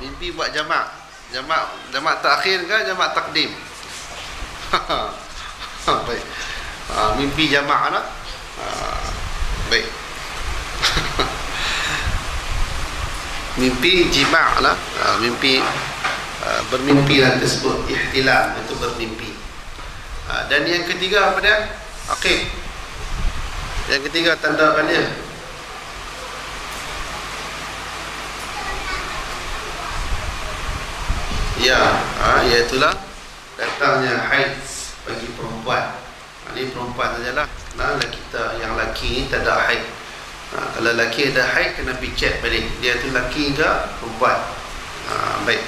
Mimpi buat jamak. Jamak terakhir ke jamak takdim? Baik. Mimpi jamak lah. Baik. Mimpi jimak lah. Mimpi bermimpi lah tersebut. Ihtilam itu bermimpi. Dan yang ketiga apa dia? Okey. Yang ketiga tanda balik. Ya, iaitulah datangnya haid bagi perempuan. Ini perempuan sajalah. Yang lelaki ni tak ada haid. Kalau lelaki ada haid, kena pergi cek balik dia tu lelaki ke perempuan. Baik,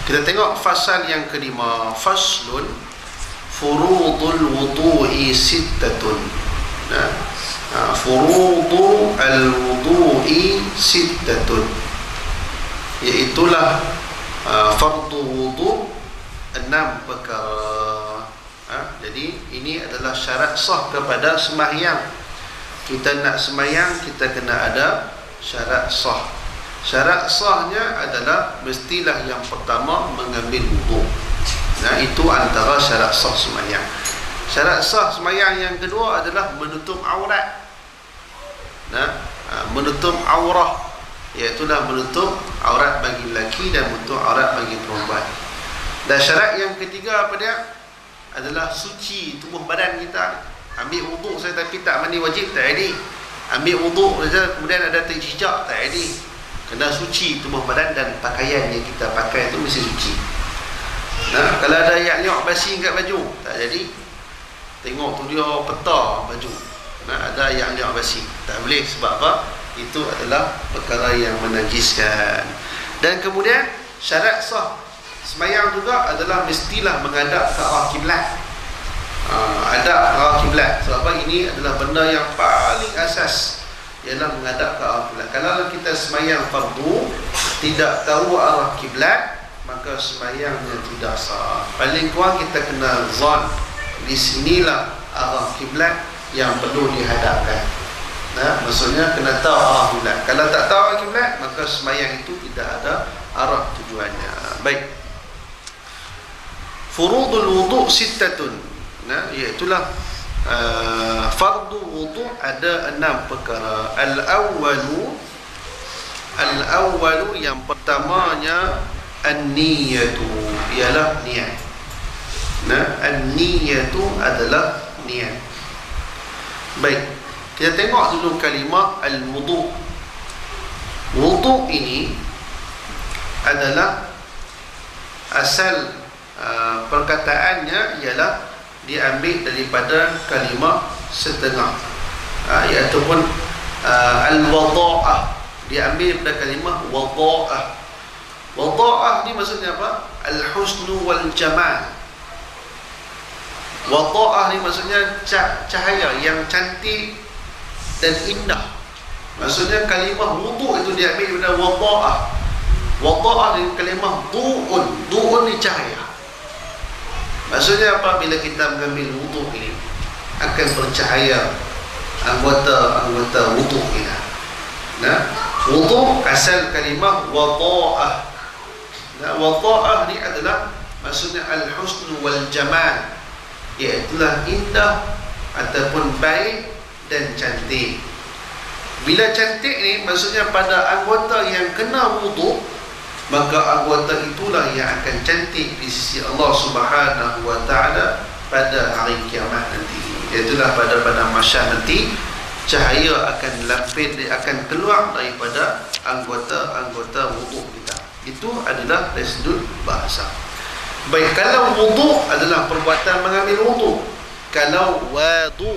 kita tengok fasal yang kelima. Faslun furudul wudu'i sittatun. Furudu al-wudu'i sittatun, iaitulah fardu wudu' 6 perkara. Jadi ini adalah syarat sah kepada sembahyang. Kita nak sembahyang, kita kena ada syarat sah. Syarat sahnya adalah mestilah yang pertama mengambil wudu'. Itu antara syarat sah sembahyang. Syarat sah sembahyang yang kedua adalah menutup aurat. Menutup aurah, iaitulah menutup aurat bagi lelaki dan menutup aurat bagi perempuan. Dan syarat yang ketiga apa dia? Adalah suci tubuh badan kita. Ambil wuduk saya tapi tak mandi wajib, tak jadi. Ambil wuduk saja kemudian ada terjejak, tak jadi. Kena suci tubuh badan dan pakaian yang kita pakai itu mesti suci. Kalau ada yak-yak basi kat baju, tak jadi. Tengok tu dia peta baju. Ada yak-yak basi, tak boleh. Sebab apa? Itu adalah perkara yang menajiskan. Dan kemudian syarat sah sembahyang juga adalah mestilah menghadap ke arah kiblat. Hadap ke arah kiblat. Sebab apa? Ini adalah benda yang paling asas, ialah menghadap ke arah kiblat. Kalau kita sembahyang fardu tidak tahu arah kiblat, maka sembahyangnya tidak sah. Paling kurang kita kena zon, di sinilah arah kiblat yang perlu dihadapkan. Maksudnya kena tahu arah kiblat. Kalau tak tahu arah kiblat, maka sembahyang itu tidak ada arah tujuannya. Baik. Furudul wudu' sittatun. Iaitulah fardu wudu' ada 6 perkara. Al-awwalu yang pertamanya an-niyatu, ialah niat. An-niyatu adalah niat. Baik, kita tengok dulu kalimah al-wudu'. Wudu' ini adalah asal perkataannya ialah diambil daripada kalimah setengah. Iaitu pun al-wada'ah, diambil pada kalimah wada'ah. Wada'ah ni maksudnya apa? Al-husnu wal jamal. Wada'ah ni maksudnya cahaya yang cantik dan indah. Maksudnya kalimah wudu' itu diambil pada wada'ah. Wada'ah ni kalimah du'un. Du'un ni cahaya. Maksudnya apa? Bila kita mengambil wudu' ini akan bercahaya anggota wudu' kita. Nah, wudu' asal kalimah wada'ah. Nah, wada'ah ni adalah maksudnya al-husnu wal jamal, iaitulah indah ataupun baik dan cantik. Bila cantik ni maksudnya pada anggota yang kena wudu', maka anggota itulah yang akan cantik di sisi Allah Subhanahu wa taala pada hari kiamat nanti. Iaitulah pada mahsyar nanti, cahaya akan akan keluar daripada anggota wudu' kita. Itu adalah dari sudut bahasa. Baik, kalau wudu' adalah perbuatan mengambil wudu'. Kalau wadu',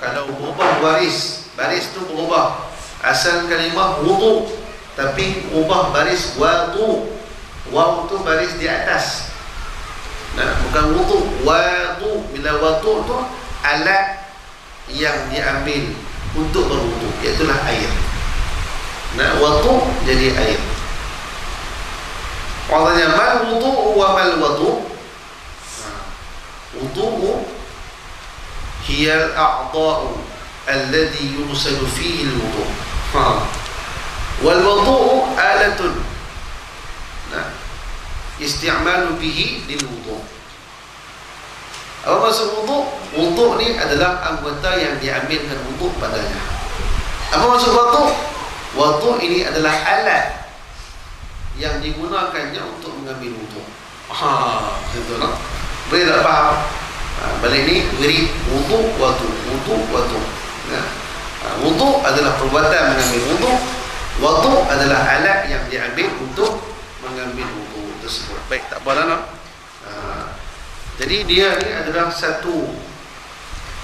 kalau berubah baris tu berubah. Asal kalimah wudu', tapi ubah baris wadu'. Waw tu baris di atas. Bukan wudu', wadu'. Bila wadu' tu alat yang diambil untuk berwudu', iaitulah air. Wadu' jadi air. Maksudnya mal wudu' wa mal wudu'. Wudu' hiya al-a'dha'u alladhi yursalu fihi al-wudu'. Wal wudu' alatun isti'malu bihi lil wudu'. Apa maksud wudu'? Wudu' ni adalah anggota yang diambilkan wudu' padanya. Apa maksud wudu'? Wudu' ini adalah alat yang digunakannya untuk mengambil wudu'. Betul tak? Boleh tak faham? Balik ni wirid wudu', wudu'. Wudu' adalah perbuatan mengambil wudu'. Wudu' adalah alat yang diambil untuk mengambil wudu' tersebut. Baik, tak apa lah. Jadi dia ni adalah satu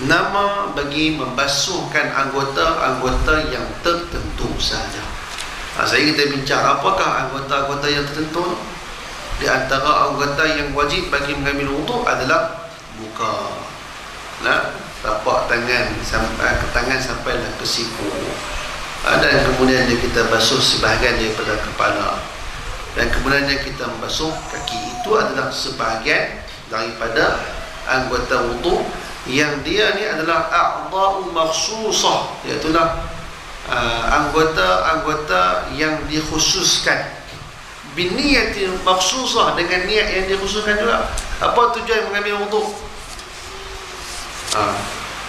nama bagi membasuhkan anggota-anggota yang tertentu saja. Saya kita bincang apakah anggota-anggota yang tertentu. Di antara anggota yang wajib bagi mengambil wudu' adalah muka, tapak tangan sampailah ke siku, dan kemudian kita basuh sebahagian daripada kepala, dan kemudian kita membasuh kaki. Itu adalah sebahagian daripada anggota wudu' yang dia ni adalah a'dha'u makhsusah, iaitulah anggota-anggota yang dikhususkan, biniyati makhsusah, dengan niat yang dikhususkan juga. Apa tujuan mengambil wudu'?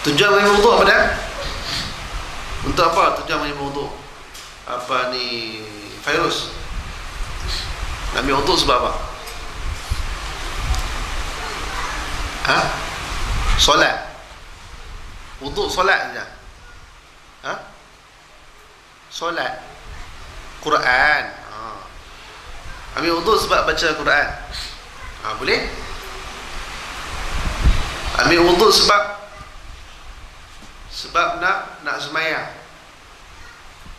Tujuan mengambil wudu' apa dah? Untuk apa tujuan mengambil wudu'? Apa ni virus? Ambil wudu' sebab apa? Solat. Wudu' solat saja. Solat, Quran. Ambil wudu' sebab baca Quran. Boleh? Ambil wudu' sebab nak sembahyang.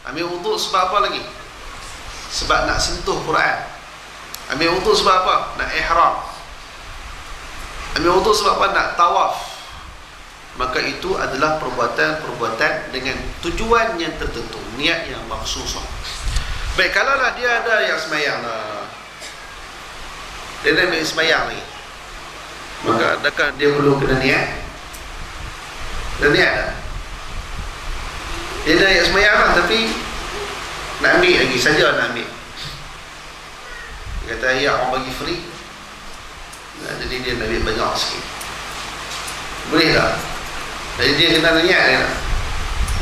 Ambil wudu' sebab apa lagi? Sebab nak sentuh Quran. Ambil wudu' sebab apa? Nak ihram. Ambil wudu' sebab apa? Nak tawaf. Maka itu adalah perbuatan-perbuatan dengan tujuan yang tertentu, niat yang makhsusah. Baik, kalaulah dia ada yang sembahyang lah, dia nak ambil sembahyang lagi, maka adakah dia perlu kena niat? Kena niat tak? Dia dah yang sembahyang lah, tapi nak ambil lagi, saja nak ambil. Dia kata, ya Allah bagi free, jadi dia nak ambil banyak sikit. Boleh tak? Jadi dia kena niat dia nak.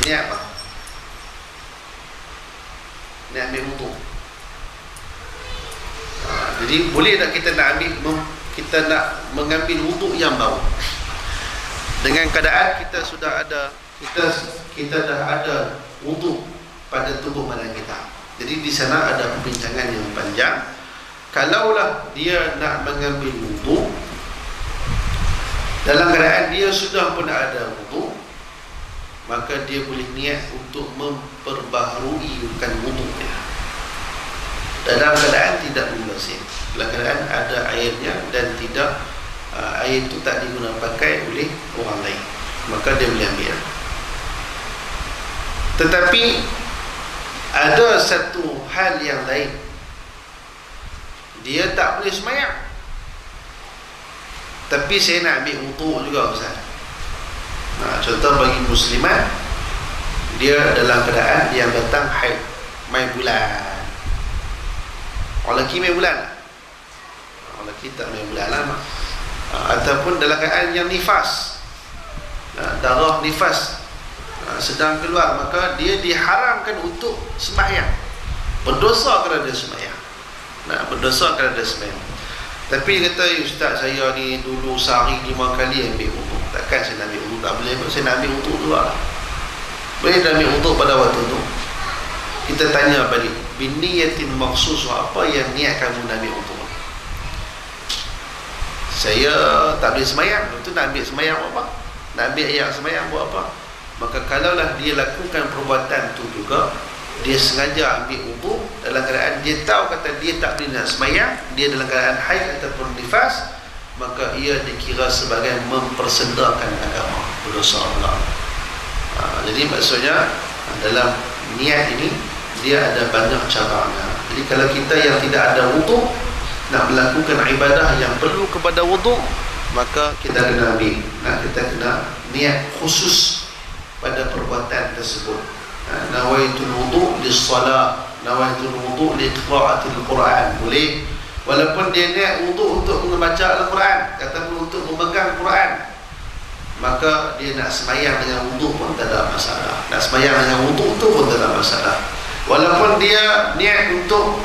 Niat apa? Niat ambil wudu'. Jadi boleh tak kita nak mengambil wudu' yang baru, dengan keadaan kita sudah ada, kita dah ada wudu' pada tubuh badan kita. Jadi di sana ada perbincangan yang panjang. Kalaulah dia nak mengambil wudu' dalam keadaan dia sudah pun ada wudu', maka dia boleh niat untuk memperbaharuikan wuduk dia dalam keadaan tidak membasuh, dalam keadaan ada airnya dan tidak air itu tak digunakan pakai oleh orang lain, maka dia boleh ambil. Tetapi ada satu hal yang lain, dia tak boleh semayang, tapi saya nak ambil wuduk juga Ustaz. Contoh bagi muslimat, dia dalam keadaan yang datang haid, main bulan. Orang lelaki main bulan tak? Orang lelaki tak main bulan lah. Ataupun dalam keadaan yang nifas, darah nifas sedang keluar, maka dia diharamkan untuk sembahyang, berdosa kerana dia sembahyang. Berdosa kerana dia sembahyang. Tapi dia kata, Ustaz saya ni dulu sehari 5 kali ambil wuduk, takkan saya nak ambil wuduk? Tak boleh, saya nak ambil wuduk dulu lah. Boleh nak ambil wuduk pada waktu tu? Kita tanya balik, biniyatin maksus, apa yang niat kamu nak ambil wuduk? Saya tak boleh semayang, itu nak ambil semayang buat apa? Nak ambil ayat semayang buat apa? Maka kalaulah dia lakukan perbuatan tu juga, dia sengaja ambil wuduk dalam keadaan dia tahu kata dia tak boleh nak semayang, dia dalam keadaan haid ataupun nifas, maka ia dikira sebagai mempersendakan agama, berdosa Allah. Jadi maksudnya dalam niat ini dia ada banyak caranya. Jadi kalau kita yang tidak ada wuduk nak melakukan ibadah yang perlu kepada wuduk, maka kita kena ambil, kita kena niat khusus pada perbuatan tersebut. Nawaitul wudu' lis-salat, nawaitul wudu' li qira'atil Quran, boleh. Walaupun dia niat wudu' untuk membaca Al-Quran, ataupun untuk memegang Quran, maka dia nak sembahyang dengan wudu' pun tak ada masalah. Nak sembahyang dengan wudu' tu pun tak ada masalah. Walaupun dia niat untuk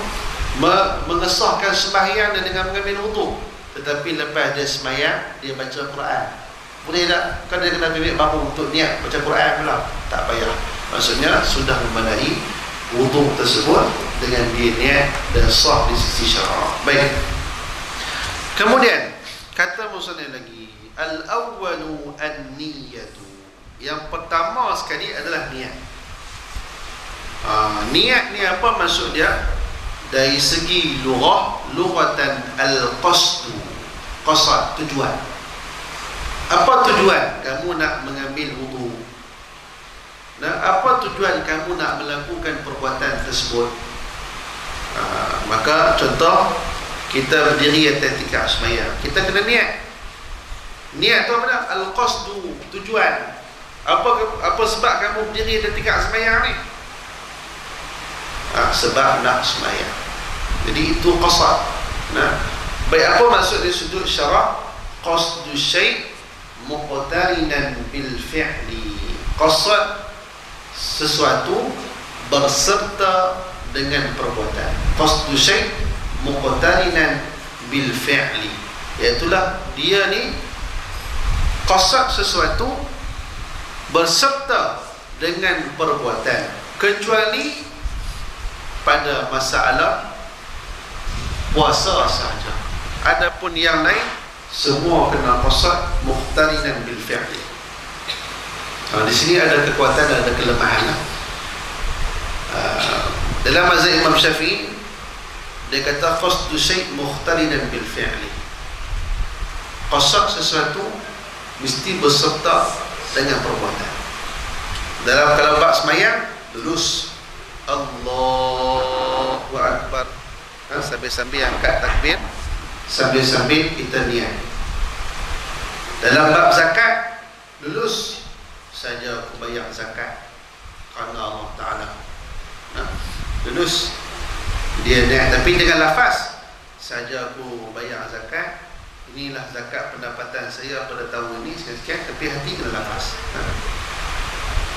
mengesahkan sembahyang dan dengan mengambil wudu', tetapi lepas dia sembahyang dia baca Quran, boleh tak? Kan dia kena ambil baru untuk niat baca Quran pula, tak payah. Maksudnya sudah memadai wuduk tersebut dengan dia niat dan sah di sisi syarak. Baik. Kemudian kata musannif lagi, al-awwalu an-niyatu. Yang pertama sekali adalah niat. Niat ni apa maksud dia? Dari segi lughatan al-qasdu, qasad, tujuan. Apa tujuan kamu nak mengambil wudu? Apa tujuan kamu nak melakukan perbuatan tersebut? Maka contoh, kita berdiri atas tikar sembahyang, kita kena niat. Niat tu apa? Al-qasdu, tujuan. Apa sebab kamu berdiri atas tikar sembahyang ni? Sebab nak sembahyang. Jadi itu qasad. Baik, apa maksud dia sudut syarak? Qasdu syai' muqtarinan bil fi'li. Qasad sesuatu berserta dengan perbuatan. Qasdu syai' muqtarinan bil fi'li, iaitulah dia ni qasad sesuatu berserta dengan perbuatan, kecuali pada masalah puasa sahaja. Adapun yang lain semua kena qasad muqtarinan bil fi'li. Di sini ada kekuatan, ada kelemahan. Dalam mazhab Imam Syafi'i, dia kata qasdu syai' muqtarinan bil fi'li. Qasad sesuatu mesti berserta dengan perbuatan. Dalam kalau bab sembahyang, lurus Allahu Akbar, sambil-sambil angkat takbir, sambil-sambil kita niat. Dalam bab zakat, lulus saja aku bayar zakat kerana Allah Ta'ala, lulus dia niat, tapi dengan lafaz saja aku bayar zakat, inilah zakat pendapatan saya pada tahun ini sekian-sekian, tapi hati kena lafaz.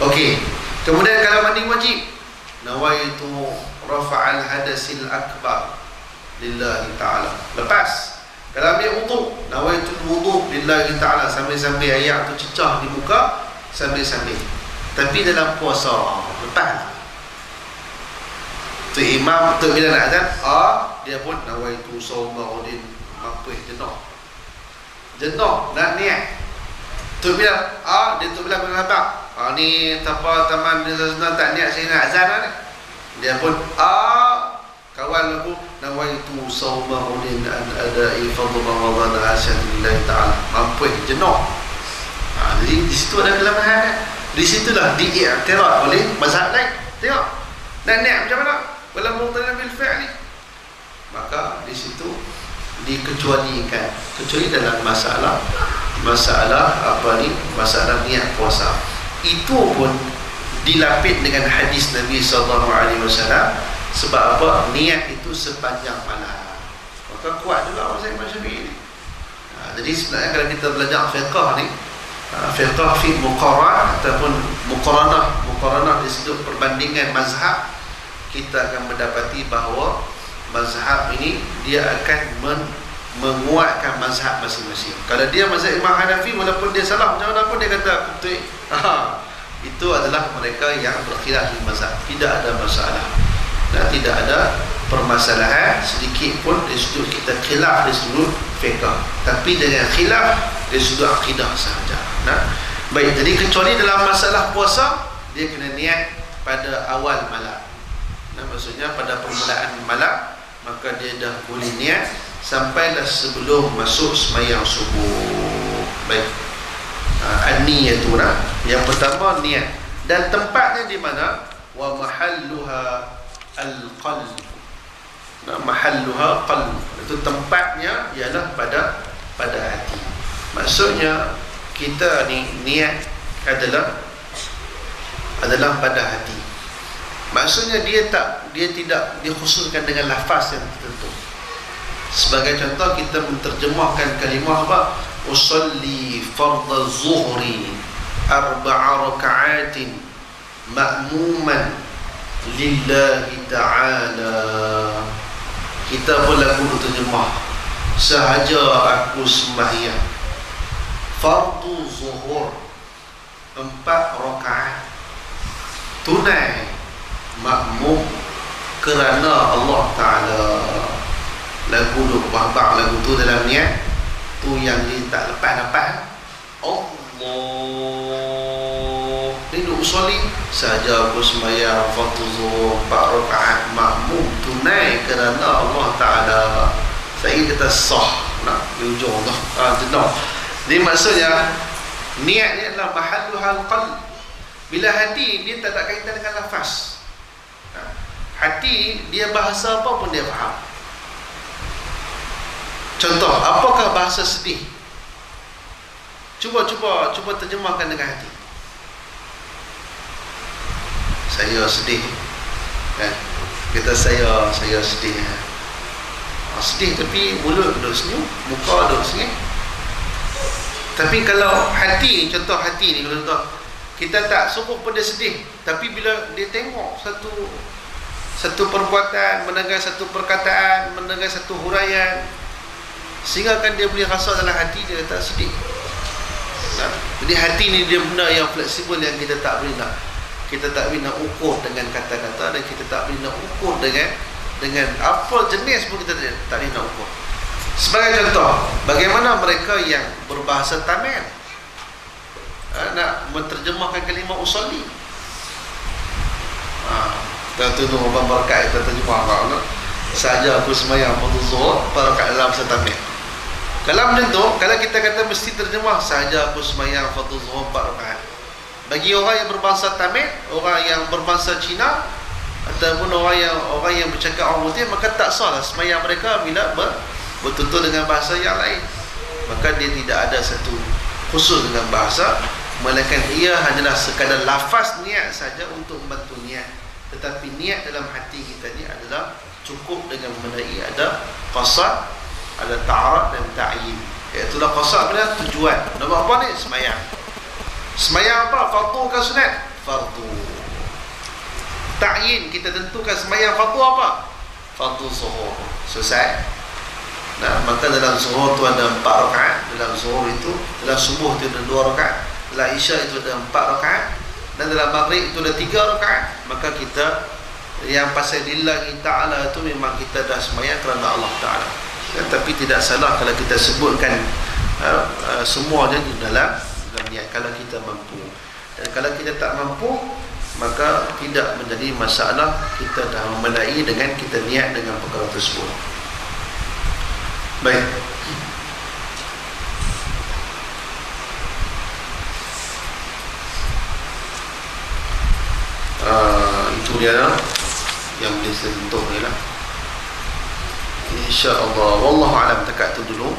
Okey. Kemudian kalau mandi wajib, nawaitu rafa'al hadasil akbar lillahi ta'ala. Lepas kalau ambil wuduk, nawaitu wuduk lillahi ta'ala, sambil-sambil ayat tu cecah di muka, sambil-sambil. Tapi dalam puasa, lepas tu imam tu bila nak azan, dia pun nawaitu sawmaudin, mampus jenuh nak niat. Tu bila dia tu bila kena habaq, Ni tanpa taman dia tak niat saya nak azan ni. Dia pun kawan aku nawaitu saumahudin an adai fadl Ramadan asyhadulillah taala. Mampu jenuh. Jadi di situ ada kelemahan. Di situlah diiktiraf oleh mazhab lain. Tengok. Dan niat macam mana? Wala muqtana bil fi'li. Maka di situ dikecualikan, kecuali dalam masalah masalah niat puasa. Itu pun dilapis dengan hadis Nabi SAW. Sebab apa? Niat itu sepanjang malam. Maka kuat juga orang Imam Syafi'i ni. Jadi sebenarnya kalau kita belajar fiqh ni, fiqh fi muqaran ataupun muqaranah di sudut perbandingan mazhab, kita akan mendapati bahawa mazhab ini dia akan menguatkan mazhab masing-masing. Kalau dia mazhab Imam Hanafi, walaupun dia salah macam mana pun dia kata betul. Itu adalah mereka yang berkhilaf di mazhab. Tidak ada masalah. Dan tidak ada permasalahan sedikit pun di sudut kita khilaf di sudut fiqh. Tapi dengan khilaf di sudut akidah sahaja. Baik, jadi kecuali dalam masalah puasa, dia kena niat pada awal malam. Maksudnya pada permulaan malam, maka dia dah boleh niat sampailah sebelum masuk sembahyang subuh. Baik. An-niyatuna, yang pertama niat, dan tempatnya di mana? Wa mahalluha al-qalb. Mahalluha qalb. Itu tempatnya ialah pada hati. Maksudnya kita ni niat adalah pada hati. Maksudnya dia tidak dikhususkan dengan lafaz yang tertentu. Sebagai contoh, kita menterjemahkan kalimah apa? Usalli fardhu zuhri 4 raka'atin ma'muman lillahi ta'ala. Kita pun lagu terjemah, sahaja aku sembahyang fardhu zuhur 4 rakaat tunai makmum kerana Allah Ta'ala. Lagu duk babak lagu tu dalam niat tu yang dia tak lepas-lepas. Allah ni duk usolli saja aku sembahyang fardhu zuhur 4 rakaat makmum tunai kerana Allah Ta'ala. Saya kata sah di ujung tu jenuh. Jadi maksudnya niat ni adalah mahalluhal qalb. Bila hati dia tak ada kaitan dengan lafaz. Hati dia bahasa apa pun dia faham. Contoh, apakah bahasa sedih? Cuba terjemahkan dengan hati. Saya sedih. Kita saya sedih. Sedih tapi mulut duduk senyum, muka duduk senyum. Tapi kalau hati, contoh hati ni, contoh kita tak suruh pun dia sedih, tapi bila dia tengok satu perbuatan, mendengar satu perkataan, mendengar satu huraian, sehingga kan dia boleh rasa dalam hati dia tak sedih. Jadi hati ni dia benda yang fleksibel, yang kita tak boleh nak ukur dengan kata-kata, dan kita tak boleh nak ukur dengan apa jenis pun kita tak boleh nak ukur. Sebagai contoh, bagaimana mereka yang berbahasa Tamil nak menterjemahkan kalimah usolli. Tentu Abang Barakat kita terjemah saja aku sembahyang fardhu zuhur 4 rakaat dalam bahasa Tamil. Kalau macam tu, kalau kita kata mesti terjemah saja aku sembahyang fardhu zuhur 4 rakaat, bagi orang yang berbahasa Tamil, orang yang berbahasa Cina, ataupun orang yang bercakap orang putih, maka tak sahlah sembahyang mereka bila bertutur dengan bahasa yang lain. Maka dia tidak ada satu khusus dengan bahasa, melainkan ia hanyalah sekadar lafaz niat saja untuk membantu niat. Tetapi niat dalam hati kita ni adalah cukup dengan memenuhi ada qasad, ada ta'arad dan ta'yin. Iaitulah qasad bila tujuan. Nak buat apa ni? Sembahyang. Sembahyang apa? Fardu ke sunat? Fardu. Ta'yin, kita tentukan sembahyang fardu apa? Fardu zuhur. Selesai. Maka dalam zuhur tu ada 4 rakaat. Dalam zuhur itu, dalam subuh itu ada 2 rakaat. Dalam isya itu ada 4 rakaat. Dan dalam maghrib itu ada 3 rakaat. Maka kita yang pasal lillahi ta'ala itu memang kita dah sembahyang kerana Allah Ta'ala. Tapi tidak salah kalau kita sebutkan semuanya di dalam niat, kalau kita mampu. Dan kalau kita tak mampu, maka tidak menjadi masalah. Kita dah memenai dengan kita niat dengan perkara tersebut. Baik. Itu dia lah yang boleh saya sentuh ni lah. InsyaAllah. Wallahu alam, dekat tu dulu.